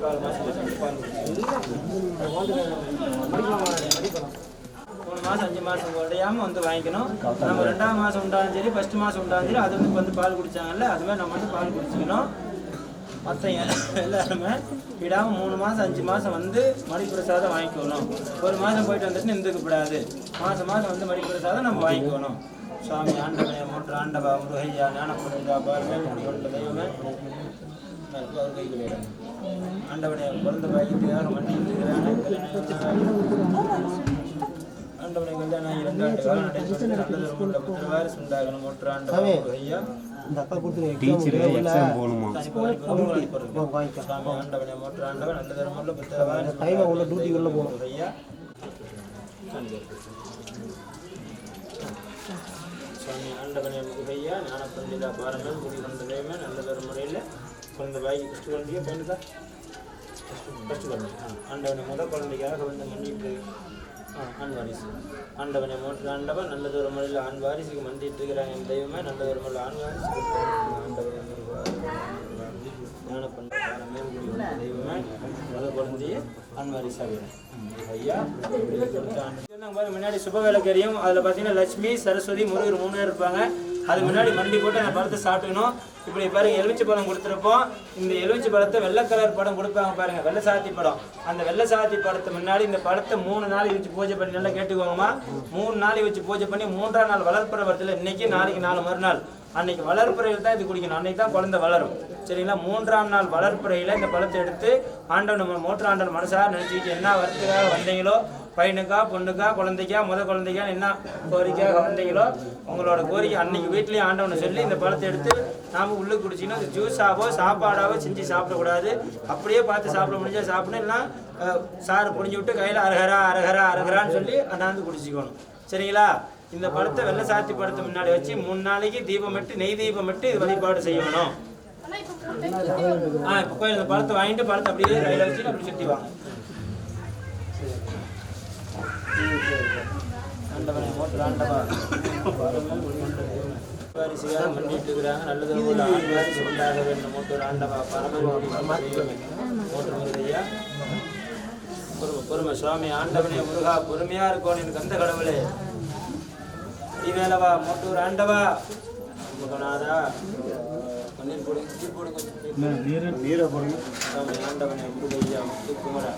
5 மாசம் உடையாம வந்து வாங்கிக்கணும். நம்ம 2ஆம் மாசம் உண்டாலும் சரி 1st மாசம் உண்டாலும் சரி அது வந்து பால் குடிச்சாங்கல்ல அது மாதிரி நம்ம வந்து பால் குடிச்சிக்கணும். மற்ற எல்லாருமே விடாமல் 3 மாதம் 5 மாதம் வந்து மடிப்பிரசாதம் வாங்கிக்கணும். 1 மாதம் போயிட்டு வந்துட்டு நின்றுக்கப்படாது. மாதம் வந்து மடிப்பிரசாதம் நம்ம வாங்கிக்கணும். சுவாமி ஆண்டவனே மூன்று ஆண்டவா முருகையா ஞானப்பா பார்வை கொண்ட தெய்வமே ஆண்டவனே குழந்தை பாக்கியத்துக்காக மன்னிக்கிறாங்க. ஆண்டவனை கல்யாணம் 2 ஆண்டு காலம் நடைபெற்று நல்ல உள்ள புத்திரவாரிசு உண்டாகணும். மூன்று ஆண்டவா முருகையா ஆண்டவனை மூன்று ஆண்டவன் நல்ல தரமுள்ள புத்திரவாரிசு முருகையா சுவாமி ஆண்டவனே முருகையா ஞான பண்டிதா பாரம்பரியம் குடி கொண்ட தெய்வமே நல்லதொரு முறையில் குழந்தை பாய்க்கு ஃபஸ்ட்டு குழந்தையா பையனுக்கா ஃபஸ்ட்டு குழந்தை ஆண்டவனை முதல் குழந்தைக்காக வந்து மன்னிட்டு ஆண் வாரிசு ஆண்டவனை மூன்று ஆண்டவன் நல்லதொரு முறையில் ஆண் வாரிசுக்கு மண்டிட்டு இருக்கிறாங்க. என் தெய்வமே நல்லதொரு முறையில் ஆண் வாரிசு ஆண்டவனை ஞான பண்டிதா மேல்குடி கொண்ட தெய்வமே முதல் குழந்தைய ஆண் வாரிசாக ஐயா முன்னாடி சுப விளக்கரியும் அதில் பார்த்தீங்கன்னா லட்சுமி சரஸ்வதி முருகர் 3 பேர் இருப்பாங்க. அது முன்னாடி மண்டி போட்டு அந்த பழத்தை சாப்பிட்டுக்கணும். இப்படி பாருங்க எலுமிச்சை பழம் கொடுத்துருப்போம். இந்த எலுமிச்சை பழத்தை வெள்ளை கலர் படம் கொடுப்பாங்க பாருங்க, வெள்ளை சாத்தி படம். அந்த வெள்ளை சாத்தி படத்தை முன்னாடி இந்த பழத்தை 3 நாள் வச்சு பூஜை பண்ணி நல்லா கேட்டுக்கோங்கம்மா. 3 நாள் வச்சு பூஜை பண்ணி 3ஆம் நாள் வளர்ப்புற வரத்தில் இன்னைக்கு நாளைக்கு 4 மறுநாள் அன்னைக்கு வளர்ப்புறையில் தான் இது குடிக்கணும். அன்னைக்கு தான் குழந்தை வளரும். சரிங்களா? 3ஆம் நாள் வளர்ப்புறையில் இந்த பழத்தை எடுத்து ஆண்டவன் மூன்று ஆண்டவன் மனசாக நினச்சிக்கிட்டு என்ன வரத்துக்காக வந்தீங்களோ, பையனுக்கா பொண்ணுக்கா குழந்தைக்கா முத குழந்தைக்கா என்ன கோரிக்கையாக வந்தீங்களோ உங்களோட கோரிக்கை அன்னைக்கு வீட்லேயும் ஆண்டவனை சொல்லி இந்த பழத்தை எடுத்து நாம் உள்ளுக்கு குடிச்சிங்கன்னா அது ஜூஸாவோ சாப்பாடாவோ செஞ்சு சாப்பிடக்கூடாது. அப்படியே பார்த்து சாப்பிட முடிஞ்சால் சாப்பிடணும். இல்லைன்னா சாறு புரிஞ்சு விட்டு கையில் அரகரா அரகரா அரகரான்னு சொல்லி அண்ணாந்து குடிச்சிக்கணும். சரிங்களா? இந்த பழத்தை வெள்ளை சாத்தி பழத்தை முன்னாடி வச்சு 3 நாளைக்கு தீபம் விட்டு நெய் தீபம் விட்டு இது வழிபாடு செய்யணும். இப்போ கோயில் இந்த பழத்தை வாங்கிட்டு பழத்தை அப்படியே கையில் வச்சு அப்படி சுற்றி வாங்க. ஆண்டவனை மோட்டர் ஆண்டவா வாரிசுகாக பண்ணிட்டு இருக்கிறாங்க. நல்லது ஒரு ஆண் வாரிசு உண்டாக வேண்டும். மோட்டர் ஆண்டவா மோட்டர் முருகையா பொறுமை சுவாமி ஆண்டவனே முருகா பொறுமையா இருக்கணும். எனக்கு அந்த கடவுளே மேலவா மோட்டூர் ஆண்டவா முகநாதா பன்னீர் போடுங்க நீரை போடுங்க சுவாமி ஆண்டவனே முருகையா முத்துக்குமரா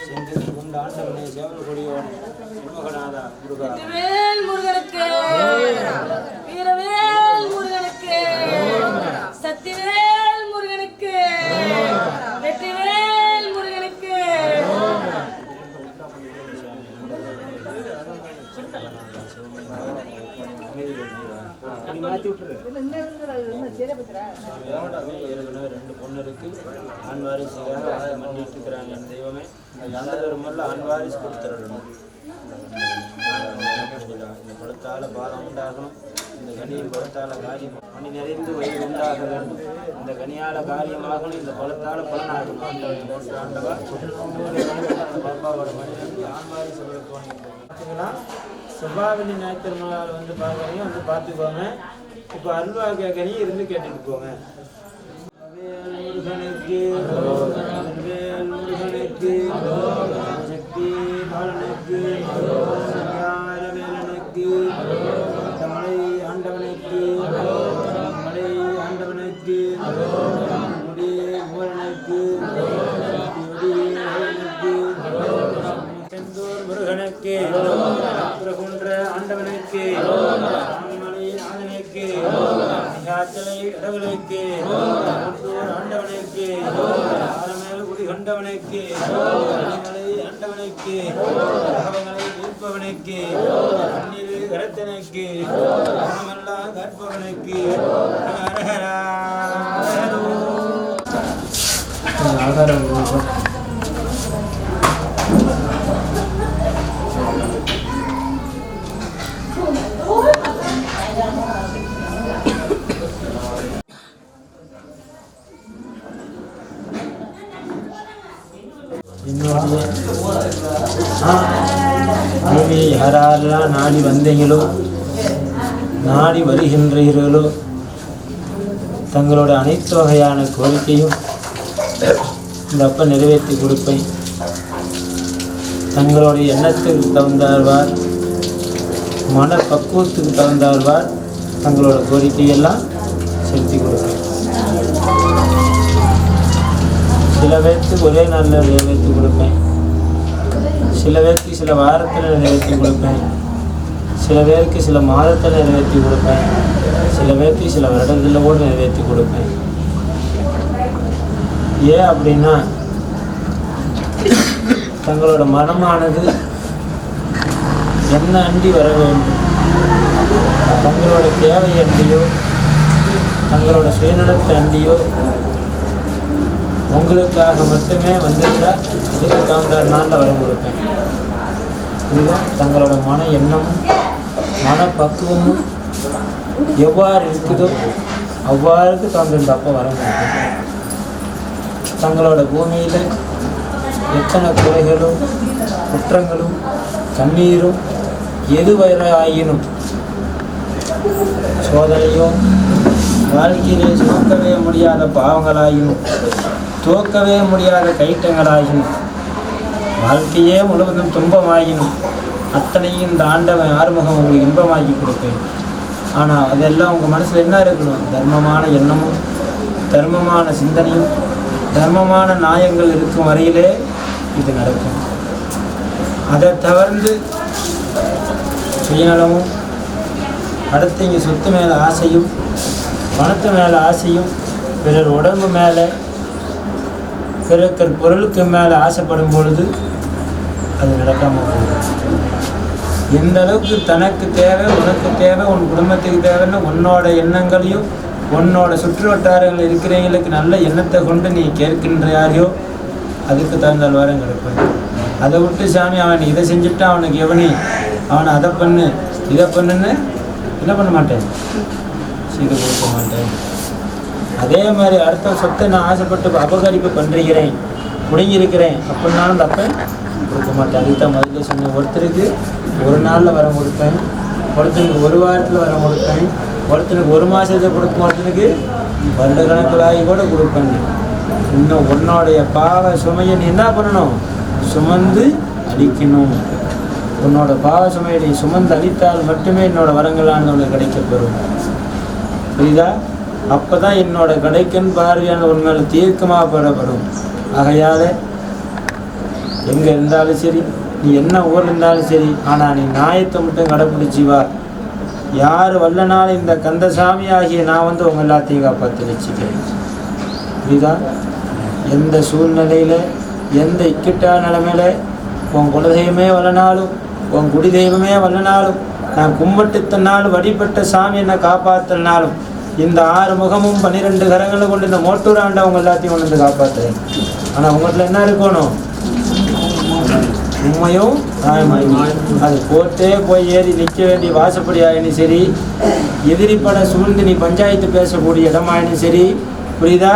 செந்தில் கொண்ட ஆண்டவனே சேவல் கொடியோன் முகநாதா முருகா முருகனுக்கு வீரவேல் முருகனுக்கு சத்திவேல் முருகனுக்கு வெற்றிவேல் முருகனுக்கு ஏற்கனவே 2 பொண்ணு இருக்கு. ஆண் வாரிசுக்காக பண்ணிட்டு இருக்கிறாங்க. என் தெய்வமே நல்லதொருமல்ல ஆண் வாரிசு கொடுத்துடணும். இந்த பழத்தால பாலம் உண்டாகணும். இந்த கனியின் பழத்தால காரியம் மணி நிறைந்து வயிறு உண்டாக வேண்டும். இந்த கனியால காரியமாகணும். இந்த பழத்தால பலனாகணும். ஆண்டவா பாப்பாவோட மனிதனுக்கு ஆண் வாரிசு பார்த்தீங்கன்னா செவ்வாவெள்ளி ஞாயிற்றுமாவில் வந்து பார்க்குறீங்க வந்து பார்த்துக்கோங்க. இப்போ அல்வா கேட்கறீங்க இருந்து கேட்டுட்டு போங்க. முருகனுக்கு முருகனுக்கு சக்தி பாலனுக்கு வேலனுக்கு மலை ஆண்டவனுக்கு மலை ஆண்டவனுக்கு முடி மூலனுக்கு செந்தூர் முருகனுக்கு குன்ற ஆண்டவனுக்கு மலை ஆண்டவனுக்கு மிகாச்சலை கடவுளுக்கு ஆண்டவனுக்கு ஆரமேல் குடி கண்டவனுக்கு மலை ஆண்டவனுக்கு பாவங்களை நீர்ப்பவனுக்கு கண்ணீர் கரத்தனுக்கு மனமெல்லாம் கற்பவனுக்கு ஆதாரம் யாரெல்லாம் நாடி வந்தீங்களோ நாடி வருகின்றீர்களோ தங்களோட அனைத்து வகையான கோரிக்கையும் இந்த அப்ப நிறைவேற்றி கொடுப்பேன். தங்களுடைய எண்ணத்துக்கு தகுந்தார்வார் மன பக்குவத்துக்கு தகுந்தார்வார் தங்களோட கோரிக்கையெல்லாம் செலுத்தி கொடுப்பேன். சில பேருக்கு ஒரே நாளில் நிறைவேற்றி கொடுப்பேன். சில பேருக்கு சில வாரத்தில் நிறைவேற்றி கொடுப்பேன். சில பேருக்கு சில மாதத்தில் நிறைவேற்றி கொடுப்பேன். சில பேருக்கு சில வருடங்களில் கூட நிறைவேற்றி கொடுப்பேன். ஏன் அப்படின்னா தங்களோட மனமானது என்ன அண்டி வர வேண்டும். தங்களோட தேவை அண்டியோ தங்களோட சுயநலத்தை அண்டியோ உங்களுக்காக மட்டுமே வந்துட்டால் அதுக்கு தகுந்த நாளில் வர கொடுப்பேன். இதுதான் தங்களோட மன எண்ணமும் மன பக்குவமும் எவ்வாறு இருக்குதோ அவ்வாறுக்கு தகுந்த அப்போ வர கொடுப்பேன். தங்களோட பூமியில் எத்தனை குறைகளும் குற்றங்களும் கண்ணீரும் எதுவரையாயினும் சோதனையோ வாழ்க்கையிலே சுமக்கவே முடியாத பாவங்களாயினும் துவக்கவே முடியாத கைட்டங்களாயினும் வாழ்க்கையே முழுவதும் துன்பமாயினும் அத்தனையும் இந்த ஆண்டவன் ஆறுமுகம் உங்களுக்கு இன்பமாக்கி கொடுப்பேன். ஆனால் அதெல்லாம் உங்கள் மனசில் என்ன இருக்கணும்? தர்மமான எண்ணமும் தர்மமான சிந்தனையும் தர்மமான நியாயங்கள் இருக்கும் வரையிலே இது நடக்கும். அதை தவிர்த்து சுயநலமும் அடுத்தவங்க சொத்து மேலே ஆசையும் பணத்து மேலே ஆசையும் பிறர் உடம்பு மேலே பிறர் பொருளுக்கு மேலே ஆசைப்படும் பொழுது அது நடக்காமல் போகும். எந்த அளவுக்கு தனக்கு தேவை உனக்கு தேவை உன் குடும்பத்துக்கு தேவைன்னு உன்னோட எண்ணங்களையும் உன்னோட சுற்று வட்டாரங்கள் இருக்கிறவங்களுக்கு நல்ல எண்ணத்தை கொண்டு நீ கேட்கின்றாயோ அதுக்கு தகுந்த வாரம் கிடைப்பேன். அதை விட்டு சாமி அவன் இதை செஞ்சுட்டா அவனுக்கு எவனி அவனை அதை பண்ணு இதை பண்ணுன்னு என்ன பண்ண மாட்டேன், சீக்கிரம் கொடுக்க மாட்டேன். அதே மாதிரி அடுத்த சொத்தை நான் ஆசைப்பட்டு அபகரிப்பு பண்ணுறேன் முடங்கியிருக்கிறேன் அப்படின்னாலும் தப்பேன் கொடுக்க மாட்டேன். அதுதான் முதல்ல சொன்னேன். ஒருத்தருக்கு ஒரு நாளில் வரம் கொடுப்பேன், ஒருத்தனுக்கு ஒரு வாரத்தில் வரம் கொடுப்பேன், ஒருத்தனுக்கு ஒரு மாதத்தை கொடுப்பேன், ஒருத்தனுக்கு வருட கணக்கிலாகி கூட கொடுப்பேன். இன்னும் உன்னோடைய பாவ சுமையை நீ என்ன பண்ணணும், சுமந்து அழிக்கணும். உன்னோட பாவ சுமையை நீ சுமந்து அழித்தால் மட்டுமே என்னோட வரங்களானது உனக்கு கிடைக்கப்பெறும். புரியுதா? அப்போ தான் என்னோட கடைக்கன் பார்வையான உண்மையில தீர்க்கமாக பெறப்படும். ஆகையால் எங்கே இருந்தாலும் சரி, நீ என்ன ஊரில் இருந்தாலும் சரி, ஆனால் நீ நியாயத்தை மட்டும் கடைப்பிடிச்சி வா. யார் வல்லனாலும் இந்த கந்தசாமி ஆகிய நான் வந்து உங்கள் எல்லாத்தையும் காப்பாற்றி வச்சுக்கிறேன். புரியுதா? எந்த சூழ்நிலையில் எந்த இக்கட்டான நிலைமையில் உன் குலதெய்வமே வல்லனாலும் உன் குடி தெய்வமே வல்லனாலும் நான் கும்பிட்டுத்தனாலும் வழிபட்ட சாமி என்னை காப்பாற்றினாலும் இந்த 6 முகமும் 12 கரங்களை கொண்டு இந்த மோட்டூர் ஆண்டவங்க எல்லாத்தையும் கொண்டு வந்து காப்பாற்றுறேன். ஆனால் உங்கள்கிட்ட என்ன இருக்கணும், உண்மையும் நியாயமாயும். அது போட்டே போய் ஏறி நிற்க வேண்டிய வாசப்படி ஆயினும் சரி, எதிரிப்பட சூழ்ந்து நீ பஞ்சாயத்து பேசக்கூடிய இடமாயினும் சரி, புரியுதா?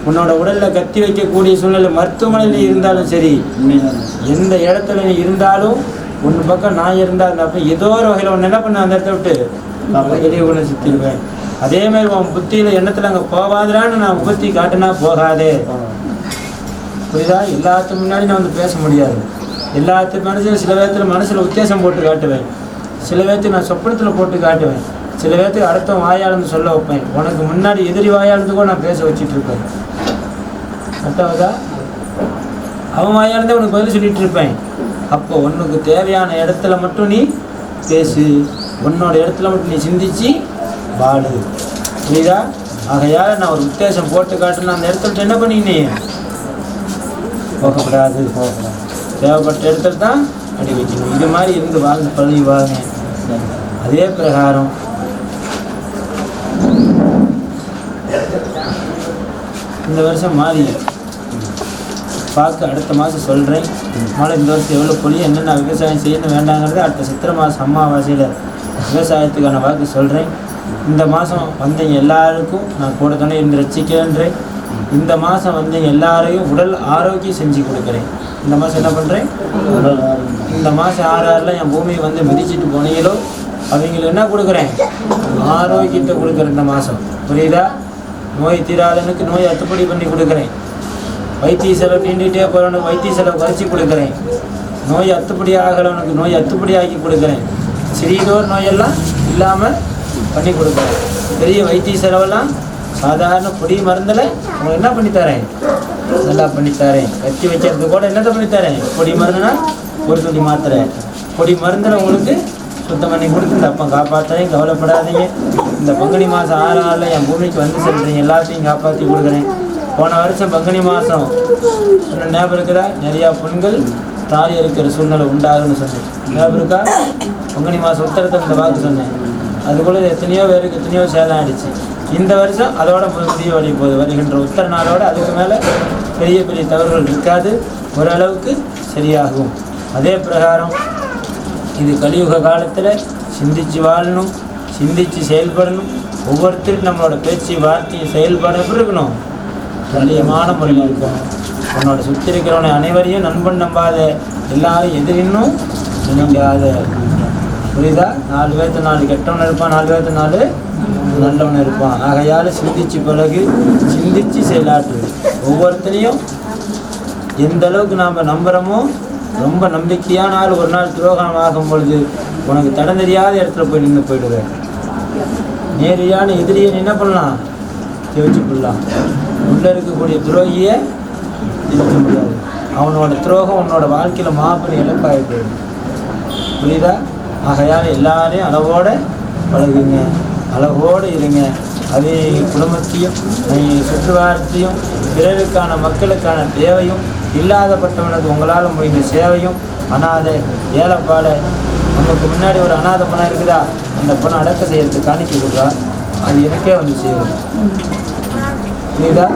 உன்னோட உடலில் கத்தி வைக்கக்கூடிய சூழ்நிலை மருத்துவமனையில் இருந்தாலும் சரி, எந்த இடத்துல நீ இருந்தாலும் ஒன்று பக்கம் நான் இருந்தால் அப்போ ஏதோ ஒரு வகையில் ஒன்று என்ன பண்ண அந்த இடத்த விட்டு வெளியே கொண்டு சுற்றிடுவேன். அதே மாதிரி உன் புத்தியில் எண்ணத்தில் அங்கே போகாதான்னு நான் புத்தி காட்டினா போகாதே. புரியுதா? எல்லாத்துக்கு முன்னாடி நான் வந்து பேச முடியாது. எல்லாத்துக்கு மனசில் சில பேர்த்தில் மனசில் உத்தேசம் போட்டு காட்டுவேன், சில பேர்த்துக்கு நான் சொப்பனத்தில் போட்டு காட்டுவேன், சில பேர்த்துக்கு அடுத்த வாயாளன்னு சொல்ல வைப்பேன். உனக்கு முன்னாடி எதிரி வாயாளத்துக்கும் நான் பேச வச்சுட்டு இருப்பேன். அர்த்தவதா? அவன் வாயாளந்தே உனக்கு பதில் சொல்லிட்டு இருப்பேன். அப்போ உனக்கு தேவையான இடத்துல மட்டும் நீ பேசு, உன்னோட இடத்துல மட்டும் நீ சிந்திச்சு வாழு. புரியுதா? ஆகையால் நான் ஒரு உத்தேசம் போட்டு காட்டுனா அந்த இடத்துல என்ன பண்ணினே போகக்கூடாது. தேவைப்பட்ட இடத்துல தான் அடி வைக்கணும். இது மாதிரி இருந்து வாழ்ந்து பழகி வாங்க. அதே பிரகாரம் இந்த வருஷம் மாறி பார்க்க அடுத்த மாதம் சொல்கிறேன். அதனால் இந்த வருஷம் எவ்வளோ பொழிய என்னென்ன விவசாயம் செய்யணும் வேண்டாங்கிறது அடுத்த சித்திரை மாதம் அம்மாவாசையில் விவசாயத்துக்கான வாக்கு சொல்கிறேன். இந்த மாதம் வந்தீங்க எல்லாருக்கும் நான் கூட தானே இருந்து ரசிக்கிறேன்றேன். இந்த மாதம் வந்து எல்லாரையும் உடல் ஆரோக்கியம் செஞ்சு கொடுக்குறேன். இந்த மாதம் என்ன பண்ணுறேன், இந்த மாதம் 6 என் பூமியை வந்து மிதிச்சிட்டு போனீங்களோ அவங்களுக்கு என்ன கொடுக்குறேன், ஆரோக்கியத்தை கொடுக்குறேன் இந்த மாதம். புரியுதா? நோய் தீராதனுக்கு நோய் அத்துப்படி பண்ணி கொடுக்குறேன். வைத்திய செலவு நீண்டுகிட்டே போகிறவனுக்கு வைத்திய செலவு குறைச்சி கொடுக்குறேன். நோய் அத்துப்படி ஆகிறவனுக்கு நோய் அத்துப்படி ஆக்கி கொடுக்குறேன். சிறிதோர் நோயெல்லாம் இல்லாமல் பண்ணி கொடுக்குறேன். பெரிய வைத்திய செலவெல்லாம் சாதாரண பொடி மருந்தில் உங்களுக்கு என்ன பண்ணித்தரேன், நல்லா பண்ணித்தரேன். கத்தி வைக்கிறது கூட என்னத்தை பண்ணித்தரேன், பொடி மருந்துனா ஒரு துணி மாத்திரை பொடி மருந்தில் உங்களுக்கு சுத்தம் பண்ணி கொடுத்து இந்த அப்போ காப்பாற்றுறேன். கவலைப்படாதீங்க. இந்த பங்குனி மாதம் 6 நாளில் என் பூமிக்கு வந்து செல்றேன், எல்லாத்தையும் காப்பாற்றி கொடுக்குறேன். போன வருஷம் பங்குனி மாதம் சொன்ன ஞாபகம் இருக்குதா, நிறையா பெண்கள் தாலி இருக்கிற சூழ்நிலை உண்டாகுன்னு சொன்னேன். ஞாபகம் இருக்கா? பங்குனி மாதம் உத்தரத்தை இந்த வாக்கு சொன்னேன். அதுக்குள்ளே எத்தனையோ பேருக்கு எத்தனையோ சேதம் ஆகிடுச்சு. இந்த வருஷம் அதோட முடிய வழி போகுது. வருகின்ற உத்தர நாளோட அதுக்கு மேலே பெரிய பெரிய தவறுகள் இருக்காது, ஓரளவுக்கு சரியாகும். அதே பிரகாரம் இது கலியுக காலத்தில் சிந்திச்சு வாழணும், சிந்திச்சு செயல்படணும். ஒவ்வொருத்தரும் நம்மளோட பேச்சு வார்த்தையை செயல்பாடு எப்படி இருக்கணும், துல்லியமான முறையில் இருக்கணும். உன்னோட சுற்றி இருக்கிறவனை அனைவரையும் நண்பன் நம்பாத, எல்லாரும் எதிரின்னும் நினைக்காத. புரியுதா? 4 பேர்த்து 4 கெட்டவன் இருப்பான், 4 பேர்த்து 4 நல்லவன் இருப்பான். ஆகையால் சிந்திச்சு பழகு, சிந்திச்சு செயலாற்று. ஒவ்வொருத்தரையும் எந்த அளவுக்கு நாம் நம்புகிறோமோ, ரொம்ப நம்பிக்கையான ஆள் ஒரு நாள் துரோகம் ஆகும் பொழுது உனக்கு தடம் தெரியாத இடத்துல போய் நின்று போயிடுவேன். நேரடியான எதிரியை என்ன பண்ணலாம், யோசிச்சு கொள்ளலாம். உள்ளே இருக்கக்கூடிய துரோகியை இருக்க முடியாது. அவனோட துரோகம் உன்னோட வாழ்க்கையில் மாபெரும் இழப்பாகி போயிடும். புரியுதா? ஆகையால் எல்லாரையும் அளவோடு பழகுங்க, அளவோடு இருங்க. அதே குடும்பத்தையும் சுற்றுவாரத்தையும் பிறருக்கான மக்களுக்கான தேவையும் இல்லாதப்பட்டவனுக்கு உங்களால் முடிந்த சேவையும் அனாதை ஏழைப்பாடை. நமக்கு முன்னாடி ஒரு அனாதை பணம் இருக்குதா, அந்த பணம் அடக்க செய்யறதுக்கு காணிக்க கொடுறா, அது எனக்கே வந்து செய்யும். புரியுதா?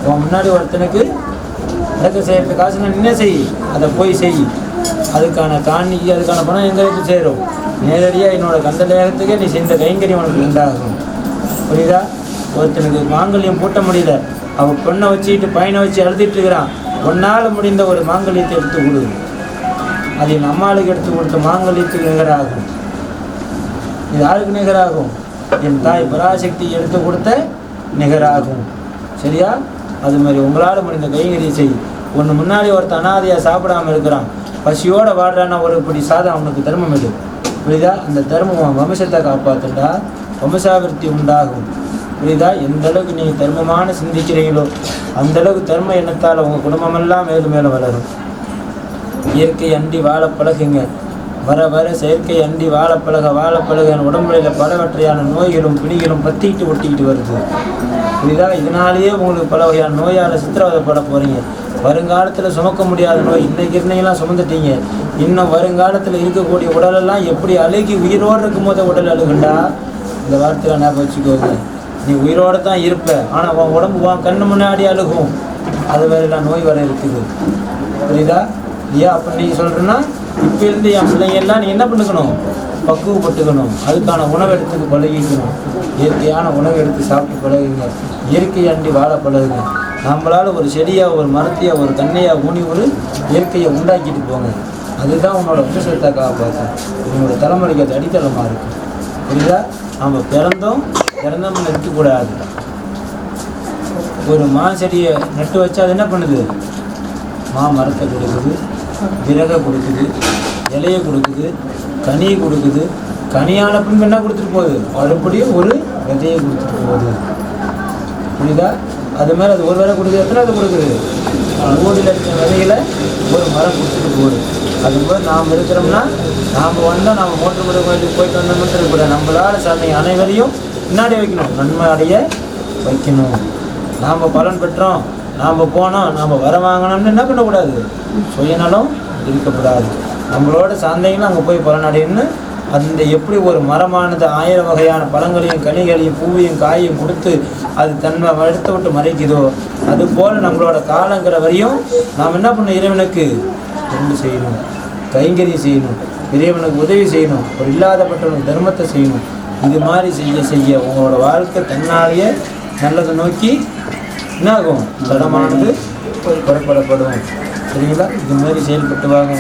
உன் முன்னாடி ஒருத்தனுக்கு அடக்கம் செய்யறதுக்கு காசு நான் என்ன செய், அதை போய் செய். அதுக்கான காணிக்கு அதுக்கான பணம் எங்களுக்கு சேரும். நேரடியாக என்னோட கந்தலேகத்துக்கே நீ செஞ்ச கைங்கரியம் உனக்கு உண்டாகும். புரியுதா? ஒருத்தனுக்கு மாங்கல்யம் பூட்ட முடியல, அவன் பொண்ணை வச்சுக்கிட்டு பையனை வச்சு அழுதுட்டு இருக்கிறான். ஒன்னால் முடிந்த ஒரு மாங்கல்யத்தை எடுத்து கொடு. அது என் அம்மாளுக்கு எடுத்து கொடுத்த மாங்கல்யத்துக்கு நிகராகும். இது யாருக்கு நிகராகும்? என் தாய் பராசக்தி எடுத்து கொடுத்த நிகராகும். சரியா? அது மாதிரி உங்களால் முடிந்த கைங்கரியம் செய். ஒன்று முன்னாடி ஒருத்தர் அனாதையாக சாப்பிடாமல் இருக்கிறான், பசியோடு வாடுறான்னா ஒரு இப்படி சாதம் அவனுக்கு தர்மம் எடு. புரியுதா? அந்த தர்மம் வம்சத்தை காப்பாற்றுண்டா வம்சாவிருத்தி உண்டாகும். புரியுதா? எந்த அளவுக்கு நீங்கள் தர்மமான சிந்திக்கிறீங்களோ அந்த அளவுக்கு தர்ம எண்ணத்தால் உங்கள் குடும்பமெல்லாம் மேலும் மேலும் வளரும். இயற்கை அண்டி வாழ பழகுங்க. வர வர செயற்கை அண்டி வாழ பழக உடம்புல பலவற்றையான நோய்களும் பிணிகளும் பற்றிக்கிட்டு ஒட்டிக்கிட்டு வருது. புரியுதா? இதனாலேயே உங்களுக்கு பல வகையான நோயால் சித்திரவதைப்பட போகிறீங்க. வருங்காலத்தில் சுமக்க முடியாத நோய் இன்னைக்கு இருந்தீங்களாம் சுமந்துட்டீங்க. இன்னும் வருங்காலத்தில் இருக்கக்கூடிய உடலெல்லாம் எப்படி அழுகி உயிரோடு இருக்கும் போதே உடல் அழுகுண்டா. இந்த வார்த்தையில் ஞாபகம் வச்சுக்கோங்க. நீ உயிரோடு தான் இருப்ப, ஆனால் உன் உடம்பு உன் கண்ணு முன்னாடி அழுகும். அது வேறெல்லாம் நோய் வர இருக்குது. புரியுதா? ஏன் அப்படி நீங்கள் சொல்கிறேன்னா, இப்போ இருந்து என் பிள்ளைங்கெல்லாம் நீ என்ன பண்ணிக்கணும்? பக்குவப்பட்டுக்கணும். அதுக்கான உணவு எடுத்துக்கு பழகிக்கணும். இயற்கையான உணவு எடுத்து சாப்பிட்டு பழகுங்க. இயற்கை அண்டி வாழ பழகுங்க. நம்மளால் ஒரு செடியாக ஒரு மரத்தையாக ஒரு கண்ணையாக ஊனி ஒரு இயற்கையை உண்டாக்கிட்டு போங்க. அதுதான் உன்னோட வம்சத்தை காப்பாற்றும். உன்னோட தலைமுறைக்கு அது அடித்தளமாக இருக்கும். புரியுதா? நம்ம பிறந்தோம்னு நிறுத்தக்கூடாது. ஒரு மா செடியை நட்டு வச்சா அது என்ன பண்ணுது? மரத்தை கொடுக்குது, விறகை கொடுக்குது, இலையை கொடுக்குது, கனியை கொடுக்குது. கனியான பின்பு என்ன கொடுத்துட்டு போகுது? மறுபடியும் ஒரு விதையை கொடுத்துட்டு போகுது. புரியுதா? அது மாதிரி அது ஒரு வேலை கொடுக்குது. எத்தனை அது கொடுக்குது? 100 லட்சம் விதைகளை ஒரு மரம் கொடுத்துட்டு போகுது. அதுபோல் நாம் இருக்கிறோம்னா நாம் வந்தோம், நாம் மோட்டர் கூட கோயிலுக்கு போயிட்டு வந்தோம்னு இருக்கக்கூடாது. நம்மளால் சாதனை அனைவரையும் முன்னாடி வைக்கணும், நன்மை அடைய வைக்கணும். நாம் பலன் பெற்றோம், நாம் போனோம், நாம் வர வாங்கினோம்னு என்ன பண்ணக்கூடாது? சுயநலம் இருக்கக்கூடாது. நம்மளோட சார்ந்தீங்கன்னா அங்கே போய் பலன் அடையணும்னு அந்த எப்படி ஒரு மரமானது 1000 வகையான பழங்களையும் கனிகளையும் பூவையும் காயையும் கொடுத்து அது தன்மை எடுத்து விட்டு மறைக்குதோ, அதுபோல் நம்மளோட காலங்கிற வரையும் நாம் என்ன பண்ணணும்? இறைவனுக்கு தொண்டு செய்யணும், கைங்கரியம் செய்யணும், இறைவனுக்கு உதவி செய்யணும், ஒரு இல்லாதப்பட்டவனுக்கு தர்மத்தை செய்யணும். இது மாதிரி செய்ய உங்களோட வாழ்க்கை தன்னாலேயே நல்லதை நோக்கி என்ன ஆகும்? தடமானது புறப்படப்படும். சரிங்களா? இது மாதிரி செயல்பட்டு வாங்க.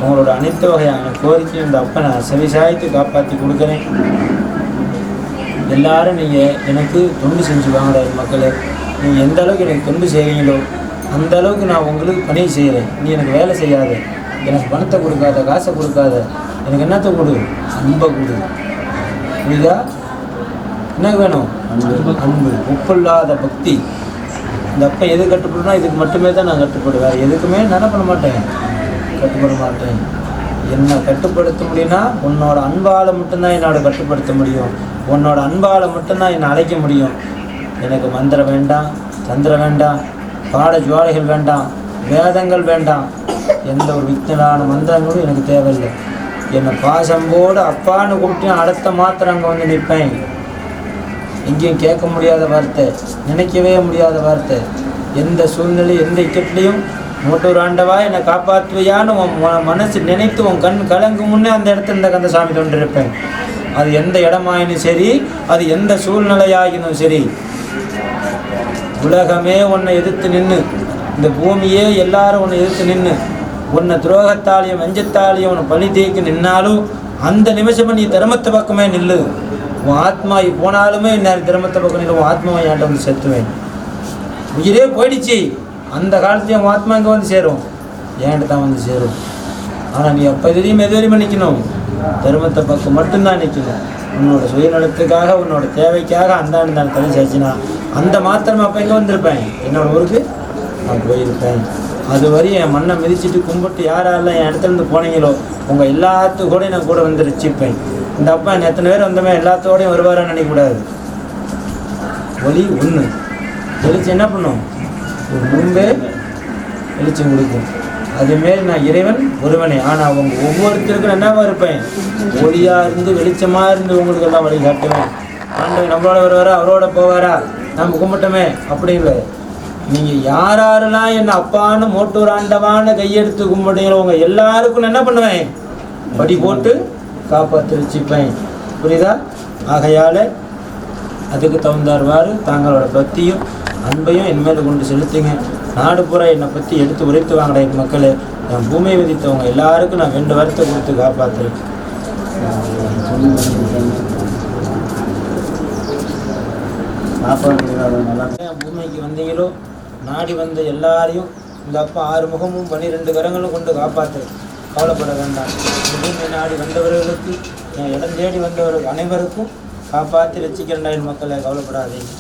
உங்களோட அனைத்து வகையான கோரிக்கையும் இந்த அப்போ நான் செவிசாய்த்து காப்பாற்றி கொடுக்குறேன். எல்லாரும் நீங்கள் எனக்கு தொண்டு செஞ்சு வாங்கடா மக்களே. நீங்கள் எந்த அளவுக்கு எனக்கு தொண்டு செய்கிறீங்களோ அந்த அளவுக்கு நான் உங்களுக்கு பணி செய்கிறேன். நீ எனக்கு வேலை செய்யாத, எனக்கு பணத்தை கொடுக்காத, காசை கொடுக்காத, எனக்கு என்னத்தை கொடு? அன்பை கொடு. புரியுதா? என்ன வேணும்? அன்பு, ஒப்பில்லாத பக்தி. இந்த அப்போ எது கட்டுப்படுனா இதுக்கு மட்டுமே தான் நான் கட்டுப்படுவேன். எதுக்குமே நான் பண்ண மாட்டேன், கட்டுப்பட மாட்டேன். என்னை கட்டுப்படுத்த முடியும்னா உன்னோட அன்பால் மட்டும்தான் என்னோட கட்டுப்படுத்த முடியும். உன்னோட அன்பால் மட்டும்தான் என்னை அழைக்க முடியும். எனக்கு மந்திரம் வேண்டாம், தந்திரம் வேண்டாம், பாட ஜுவாலைகள் வேண்டாம், வேதங்கள் வேண்டாம், எந்த ஒரு வித்தனான மந்திரங்களும் எனக்கு தேவையில்லை. என்னை பாசம்போடு அப்பான்னு கூப்பிட்டு அடுத்த மாத்திரம் அங்கே வந்து நிற்பேன். எங்கேயும் கேட்க முடியாத வார்த்தை, நினைக்கவே முடியாத வார்த்தை. எந்த சூழ்நிலை எந்த இக்கட்லையும் மூட்டூர் ஆண்டவா என்னை காப்பாற்றுவையான்னு உன் மனசு நினைத்து உன் கண் கலங்கும் முன்னே அந்த இடத்துல இந்த கந்தசாமி தொண்டிருப்பேன். அது எந்த இடமாயினும் சரி, அது எந்த சூழ்நிலையாகினும் சரி. உலகமே உன்னை எதிர்த்து நின்று, இந்த பூமியே எல்லாரும் உன்னை எதிர்த்து நின்று உன்னை துரோகத்தாலையும் வஞ்சத்தாலையும் உன்னை பழி தேய்க்க நின்னாலும் அந்த நிமிஷம் நீ தர்மத்தை பக்கமே நில்லு. உன் ஆத்மா போனாலுமே நான் தர்மத்தை பக்கம் நின்று உன் ஆத்மாவை என்கிட்ட வந்து செத்துவேன். உயிரே போயிடுச்சு, அந்த காலத்துலேயும் உன் ஆத்மா இங்கே வந்து சேரும், என்கிட்ட தான் வந்து சேரும். ஆனால் நீ அப்போ எதுலையும் எதுவரையுமே நிற்கணும், தர்மத்தை பக்கம் மட்டும்தான் நிற்கணும். உன்னோட சுயநலத்துக்காக உன்னோட தேவைக்காக அந்த தலை சாச்சுனா அந்த மாத்திரமே அப்போ எங்கே வந்திருப்பேன்? என்னோட ஊருக்கு நான் போயிருப்பேன். அது வரையும் என் மண்ணை மிதிச்சுட்டு கும்பிட்டு யாரெல்லாம் என் இடத்துலேருந்து போனீங்களோ உங்கள் எல்லாத்துக்கூடையும் நான் கூட வந்து ரசிப்பேன். இந்த அப்பா என்ன எத்தனை பேர் வந்தோமே எல்லாத்தோடையும் வருவாரான்னு நினைக்கக்கூடாது. ஒளி ஒன்று, வெளிச்சம் என்ன பண்ணும்? ஒரு முன்பே வெளிச்சம் கொடுக்கும். அதுமாரி நான் இறைவன் ஒருவனே. ஆனால் அவங்க ஒவ்வொருத்தருக்கும் என்னவா இருப்பேன்? ஒளியாக இருந்து வெளிச்சமாக இருந்து உங்களுக்கு எல்லாம் வழி காட்டுவேன். ஆண்டவன் நம்மளோட வருவாரா, அவரோட போவாரா, நம்ம கும்பிட்டோமே அப்படி இல்லை. நீங்கள் யாரெல்லாம் என்ன அப்பான்னு மோட்டூர் ஆண்டவான்னு கையெடுத்து கும்பிடுறவங்க எல்லாருக்கும் நான் என்ன பண்ணுவேன், படி போட்டு காப்பாற்றி வச்சுப்பேன். புரியுதா? ஆகையால் அதுக்கு தகுந்தார்வாறு தாங்களோட பக்தியும் அன்பையும் என் மேலே கொண்டு செலுத்துங்க. நாடு பூரா என்னை பற்றி எடுத்து உரைத்து வாங்கடா மக்களே. நான் பூமியை விதித்தவங்க எல்லாருக்கும் நான் 2 வாரத்தை கொடுத்து காப்பாற்றுறேன். பூமிக்கு வந்தீங்களோ நாடி வந்த எல்லாரையும் இந்த அப்பா 6 முகமும் 12 கரங்களும் கொண்டு காப்பாற்று. கவலைப்பட வேண்டாம். இந்த பூமி நாடி வந்தவர்களுக்கு, இடம் தேடி வந்தவர்கள் அனைவருக்கும் காப்பாற்றி வச்சுக்கிறேன் மக்களை. கவலைப்படாதீங்க.